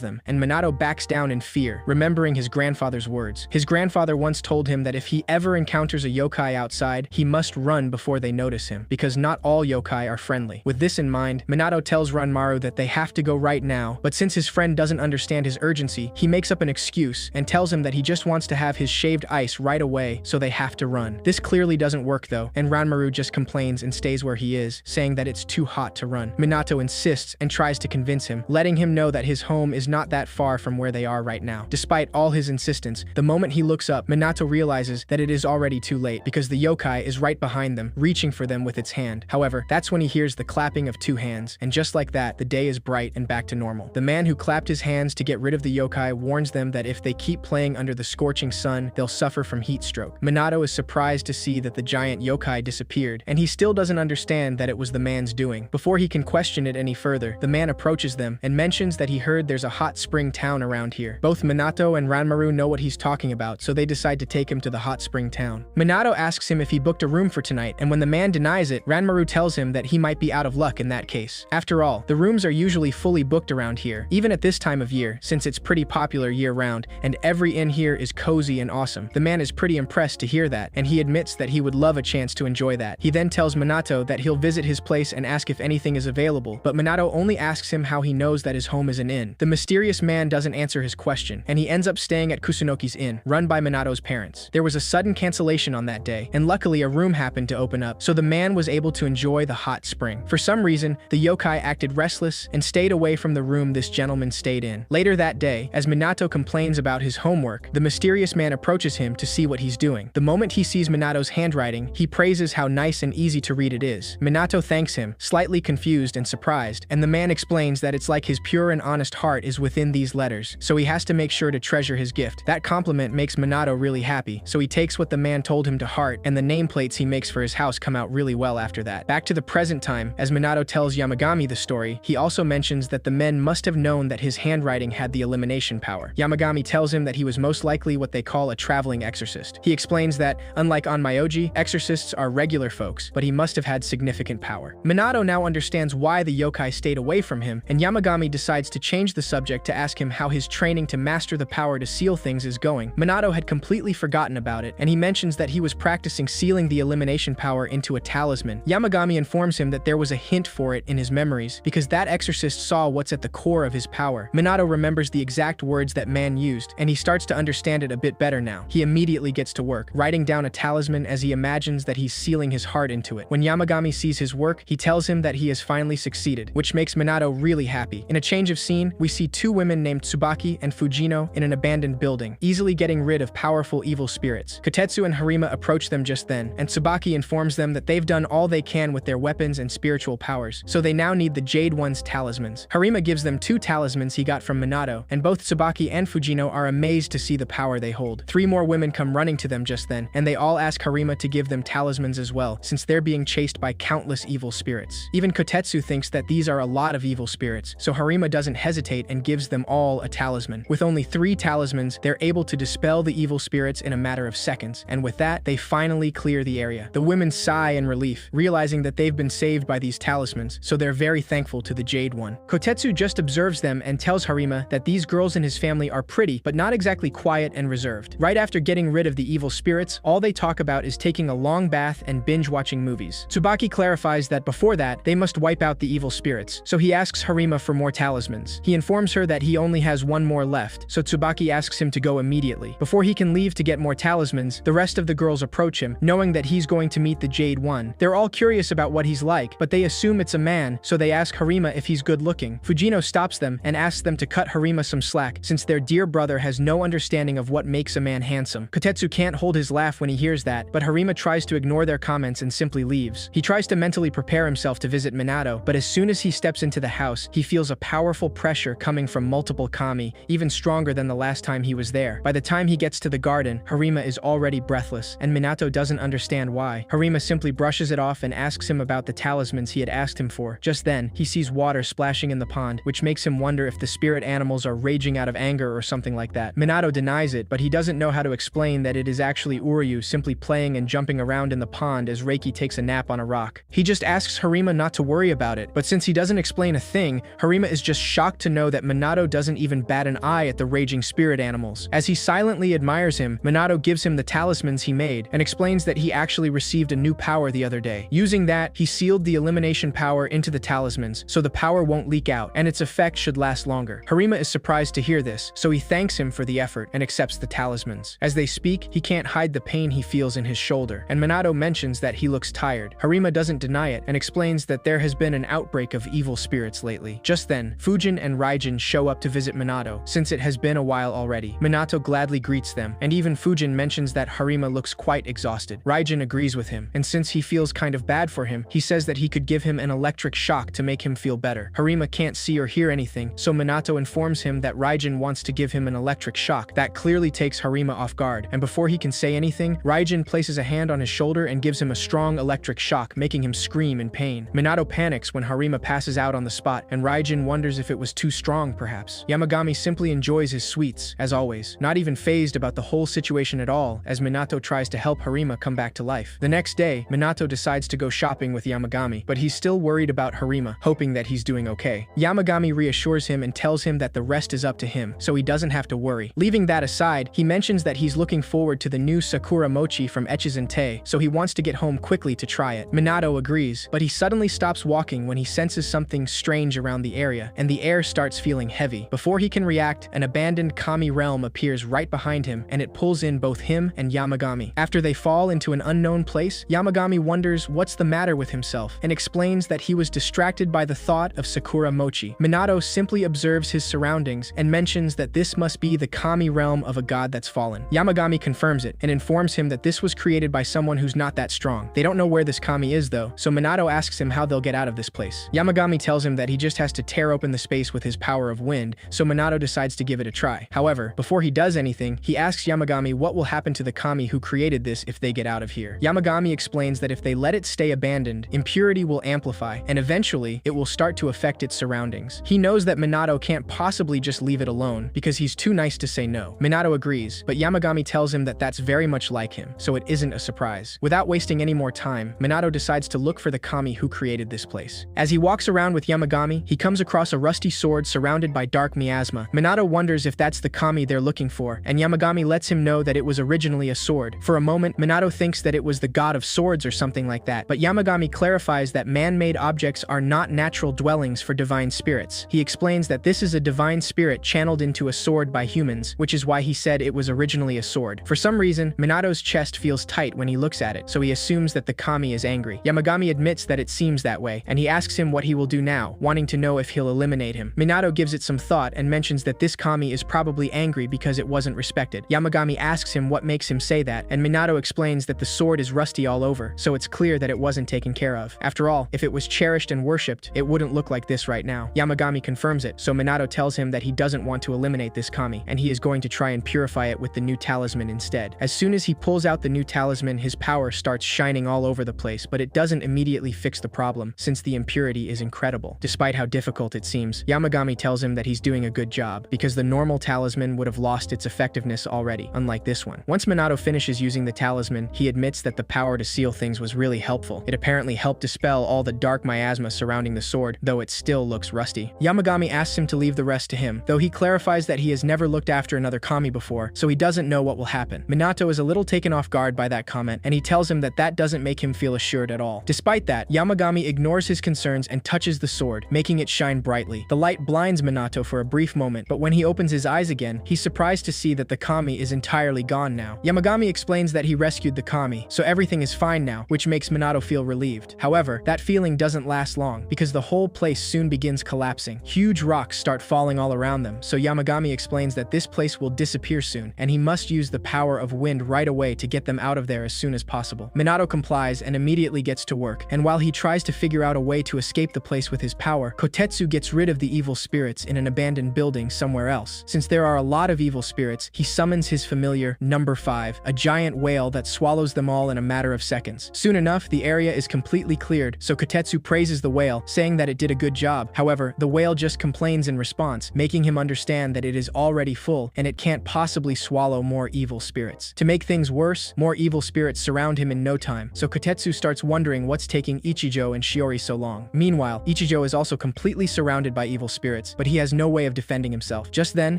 them, and Minato backs down in fear, remembering his grandfather's words. His grandfather once told him that if he ever encounters a yokai outside, he must run before they notice him, because not all yokai are friendly. With this in mind, Minato tells Ranmaru that they have to go right now, but since his friend doesn't understand his urgency, he makes up an excuse and tells him that he just wants to have his shaved ice right away, so they have to run. This clearly doesn't work though, and Ranmaru just complains and stays where he is, saying that it's too hot to run. Minato insists and tries to convince him, letting him know that his home is not that far from where they are right now. Despite all his insistence, the moment he looks up, Minato realizes that it is already too late, because the yokai is right behind them, reaching for them with its hand. However, that's when he hears the clapping of two hands, and just like that, the day is bright and back to normal. The man who clapped his hands to get rid of the yokai warns them that if they keep playing under the scorching sun, they'll suffer from heat stroke. Minato is surprised to see that the giant yokai disappeared, and he still doesn't understand that it was the man's doing. Before he can question it any further, the man approaches them and mentions that he heard there's a hot spring town around here. Both Minato and Ranmaru know what he's talking about, so they decide to take him to the hot spring town. Minato asks him if he booked a room for tonight, and when the man denies it, Ranmaru tells him that he might be out of luck in that case. After all, the rooms are usually fully booked around here, even at this time of year, since it's pretty popular year-round, and every inn here is cozy and awesome. The man is pretty impressed to hear that, and he admits that he would love a chance to enjoy that. He then tells Minato that he'll visit his place and ask if anything is available, but Minato only asks him how he knows that his home is an inn. The mysterious man doesn't answer his question, and he ends up staying at Kusunoki's inn, run by Minato's parents. There was a sudden cancellation on that day, and luckily a room happened to open up, so the man was able to enjoy the hot spring. For some reason, the yokai acted restless and stayed away from the room this gentleman stayed in. Later that day, as Minato complains about his homework, the mysterious man approaches him to see what he's doing. The moment he sees Minato's handwriting, he praises how nice and easy to read it is. Minato thanks him, slightly confused and surprised, and the man explains that it's like his pure and honest heart is within these letters, so he has to make sure to treasure his gift. That compliment makes Minato really happy, so he takes what the man told him to heart, and the nameplates he makes for his house come out really well after that. Back to the present time, as Minato tells Yamagami the story, he also mentions that the men must have known that his handwriting had the elimination power. Yamagami tells him that he was most likely what they call a traveling exorcist. He explains that, unlike Onmyoji, exorcists are regular folks, but he must have had significant power. Minato now understands why the yokai stayed away from him, and Yamagami decides to change the subject to ask him how his training to master the power to seal things is going. Minato had completely forgotten about it, and he mentions that he was practicing sealing the elimination power into a talisman. Yamagami informs him that there was a hint for it in his memories, because that exorcist saw what's at the core of his power. Minato remembers the exact words that man used, and he starts to understand it a bit better now. He immediately gets to work, writing down a talisman as he imagines that he's sealing his heart into it. When Yamagami sees his work, he tells him that he has finally succeeded, which makes Minato really happy. In a change of scene, we see two women named Tsubaki and Fujino in an abandoned building, easily getting rid of powerful evil spirits. Kotetsu and Harima approach them just then, and Tsubaki informs them that they've done all they can with their weapons and spiritual powers, so they now need the Jade One's talismans. Harima gives them two talismans he got from Minato, and both Tsubaki and Fujino are amazed to see the power they hold. Three more women come running to them just then, and they all ask Harima to give them talismans as well, since they're being chased by countless evil spirits. Even Kotetsu thinks that these are a lot of evil spirits, so Harima doesn't hesitate and gives them all a talisman. With only 3 talismans, they're able to dispel the evil spirits in a matter of seconds, and with that, they finally clear the area. The women sigh in relief, realizing that they've been saved by these talismans, so they're very thankful to the Jade One. Kotetsu just observes them and tells Harima that these girls in his family are pretty, but not exactly quiet and reserved. Right after getting rid of the evil spirits, all they talk about is taking a long bath and binge-watching movies. Tsubaki clarifies that before that, they must wipe out the evil spirits, so he asks Harima for more talismans. He informs her that he only has 1 more left, so Tsubaki asks him to go immediately. Before he can leave to get more talismans, the rest of the girls approach him, knowing that he's going to meet the Jade One. They're all curious about what he's like, but they assume it's a man, so they ask Harima if he's good-looking. Fujino stops them and asks them to cut Harima some slack, since their dear brother has no understanding of what makes a man handsome. Kotetsu can't hold his laugh when he hears that, but Harima tries to ignore their comments and simply leaves. He tries to mentally prepare himself to visit Minato, but as soon as he steps into the house, he feels a powerful pressure coming from multiple kami, even stronger than the last time he was there. By the time he gets to the garden, Harima is already breathless, and Minato doesn't understand why. Harima simply brushes it off and asks him about the talismans he had asked him for. Just then, he sees water splashing splashing in the pond, which makes him wonder if the spirit animals are raging out of anger or something like that. Minato denies it, but he doesn't know how to explain that it is actually Uryu simply playing and jumping around in the pond as Reiki takes a nap on a rock. He just asks Harima not to worry about it, but since he doesn't explain a thing, Harima is just shocked to know that Minato doesn't even bat an eye at the raging spirit animals. As he silently admires him, Minato gives him the talismans he made and explains that he actually received a new power the other day. Using that, he sealed the elimination power into the talismans, so the power won't leak out, and its effect should last longer. Harima is surprised to hear this, so he thanks him for the effort and accepts the talismans. As they speak, he can't hide the pain he feels in his shoulder, and Minato mentions that he looks tired. Harima doesn't deny it and explains that there has been an outbreak of evil spirits lately. Just then, Fujin and Raijin show up to visit Minato, since it has been a while already. Minato gladly greets them, and even Fujin mentions that Harima looks quite exhausted. Raijin agrees with him, and since he feels kind of bad for him, he says that he could give him an electric shock to make him feel better. Harima can't see or hear anything, so Minato informs him that Raijin wants to give him an electric shock. That clearly takes Harima off guard, and before he can say anything, Raijin places a hand on his shoulder and gives him a strong electric shock, making him scream in pain. Minato panics when Harima passes out on the spot, and Raijin wonders if it was too strong, perhaps. Yamagami simply enjoys his sweets, as always, not even fazed about the whole situation at all, as Minato tries to help Harima come back to life. The next day, Minato decides to go shopping with Yamagami, but he's still worried about Harima, hoping that he's doing okay. Yamagami reassures him and tells him that the rest is up to him, so he doesn't have to worry. Leaving that aside, he mentions that he's looking forward to the new Sakura Mochi from Eches and Te, so he wants to get home quickly to try it. Minato agrees, but he suddenly stops walking when he senses something strange around the area, and the air starts feeling heavy. Before he can react, an abandoned kami realm appears right behind him, and it pulls in both him and Yamagami. After they fall into an unknown place, Yamagami wonders what's the matter with himself, and explains that he was distracted by the thought of Sakura Mochi. Minato simply observes his surroundings and mentions that this must be the kami realm of a god that's fallen. Yamagami confirms it, and informs him that this was created by someone who's not that strong. They don't know where this kami is though, so Minato asks him how they'll get out of this place. Yamagami tells him that he just has to tear open the space with his power of wind, so Minato decides to give it a try. However, before he does anything, he asks Yamagami what will happen to the kami who created this if they get out of here. Yamagami explains that if they let it stay abandoned, impurity will amplify, and eventually, it will start to affect its surroundings. He knows that Minato can't possibly just leave it alone, because he's too nice to say no. Minato agrees, but Yamagami tells him that that's very much like him, so it isn't a surprise. Without wasting any more time, Minato decides to look for the kami who created this place. As he walks around with Yamagami, he comes across a rusty sword surrounded by dark miasma. Minato wonders if that's the kami they're looking for, and Yamagami lets him know that it was originally a sword. For a moment, Minato thinks that it was the god of swords or something like that, but Yamagami clarifies that man-made objects are not natural dwellings for divine spirits. He explains that this is a divine spirit channeled into a sword by humans, which is why he said it was originally a sword. For some reason, Minato's chest feels tight when he looks at it, so he assumes that the kami is angry. Yamagami admits that it seems that way, and he asks him what he will do now, wanting to know if he'll eliminate him. Minato gives it some thought and mentions that this kami is probably angry because it wasn't respected. Yamagami asks him what makes him say that, and Minato explains that the sword is rusty all over, so it's clear that it wasn't taken care of. After all, if it was cherished and worshipped, it wouldn't look like this right now. Yamagami confirms it, so Minato tells him that he doesn't want to eliminate this kami, and he is going to try and purify it with the new talisman instead. As soon as he pulls out the new talisman, his power starts shining all over the place, but it doesn't immediately fix the problem, since the impurity is incredible. Despite how difficult it seems, Yamagami tells him that he's doing a good job, because the normal talisman would have lost its effectiveness already, unlike this one. Once Minato finishes using the talisman, he admits that the power to seal things was really helpful. It apparently helped dispel all the dark miasma surrounding the sword, though it still looks rusty. Yamagami asks him to leave the rest to him, though he clarifies that he has never looked after another kami before, so he doesn't know what will happen. Minato is a little taken off guard by that comment, and he tells him that that doesn't make him feel assured at all. Despite that, Yamagami ignores his concerns and touches the sword, making it shine brightly. The light blinds Minato for a brief moment, but when he opens his eyes again, he's surprised to see that the kami is entirely gone now. Yamagami explains that he rescued the kami, so everything is fine now, which makes Minato feel relieved. However, that feeling doesn't last long, because the whole place soon begins collapsing. Huge rocks start falling all around them, so Yamagami explains that this place will disappear soon, and he must use the power of wind right away to get them out of there as soon as possible. Minato complies and immediately gets to work, and while he tries to figure out a way to escape the place with his power, Kotetsu gets rid of the evil spirits in an abandoned building somewhere else. Since there are a lot of evil spirits, he summons his familiar, number 5, a giant whale that swallows them all in a matter of seconds. Soon enough, the area is completely cleared, so Kotetsu praises the whale, saying that it did a good job. However, the whale just complains in response, making him understand that it is already full and it can't possibly swallow more evil spirits. To make things worse, more evil spirits surround him in no time, so Kotetsu starts wondering what's taking Ichijo and Shiori so long. Meanwhile, Ichijo is also completely surrounded by evil spirits, but he has no way of defending himself. Just then,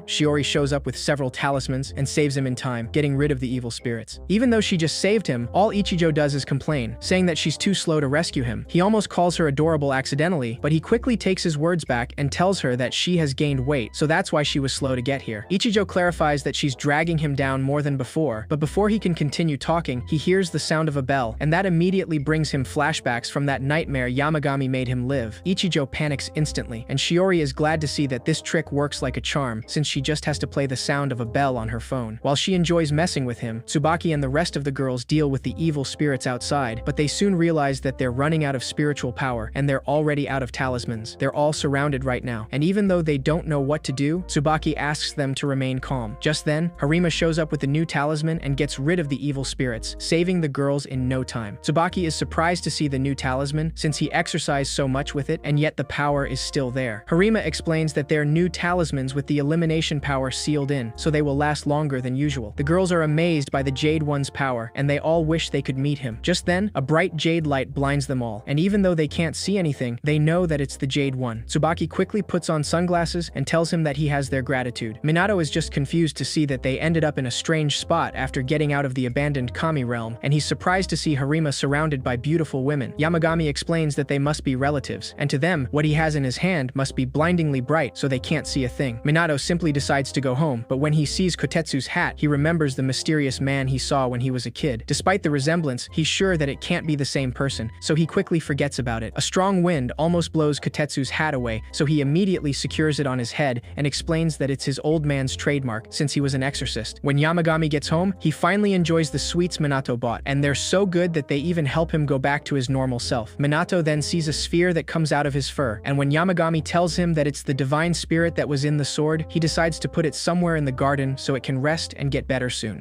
Shiori shows up with several talismans and saves him in time, getting rid of the evil spirits. Even though she just saved him, all Ichijo does is complain, saying that she's too slow to rescue him. He almost calls her adorable accidentally, but he quickly takes his words back and tells her that she has gained weight, so that's why she was slow to get here. Ichijo clarifies that she's dragging him down more than before, but before he can continue talking, he hears the sound of a bell, and that immediately brings him flashbacks from that nightmare Yamagami made him live. Ichijo panics instantly, and Shiori is glad to see that this trick works like a charm, since she just has to play the sound of a bell on her phone. While she enjoys messing with him, Tsubaki and the rest of the girls deal with the evil spirits outside, but they soon realize that they're running out of spiritual power, and they're already out of talismans. They're all surrounded right now, and even though they don't know what to do, Tsubaki asks them to remain calm. Just then, Harima shows up with a new talisman and gets rid of the evil spirits, saving the girls in no time. Tsubaki is surprised to see the new talisman, since he exercised so much with it, and yet the power is still there. Harima explains that they're new talismans with the elimination power sealed in, so they will last longer than usual. The girls are amazed by the Jade One's power, and they all wish they could meet him. Just then, a bright jade light blinds them all, and even though they can't see anything, they know that it's the Jade One. Tsubaki quickly puts on sunglasses and tells him that he has their gratitude. Minato is just confused to see that they ended up in a strange spot after getting out of the abandoned Kami realm, and he's surprised to see Harima surrounded by beautiful women. Yamagami explains that they must be relatives, and to them, what he has in his hand must be blindingly bright so they can't see a thing. Minato simply decides to go home, but when he sees Kotetsu's hat, he remembers the mysterious man he saw when he was a kid. Despite the resemblance, he's sure that it can't be the same person, so he quickly forgets about it. A strong wind almost blows Kotetsu's hat away, so he immediately secures it on his head and explains that it's his old man's trademark since he was an exorcist. When Yamagami gets home, he finally enjoys the sweets Minato bought, and they're so good that they even help him go back to his normal self. Minato then sees a sphere that comes out of his fur, and when Yamagami tells him that it's the divine spirit that was in the sword, he decides to put it somewhere in the garden so it can rest and get better soon.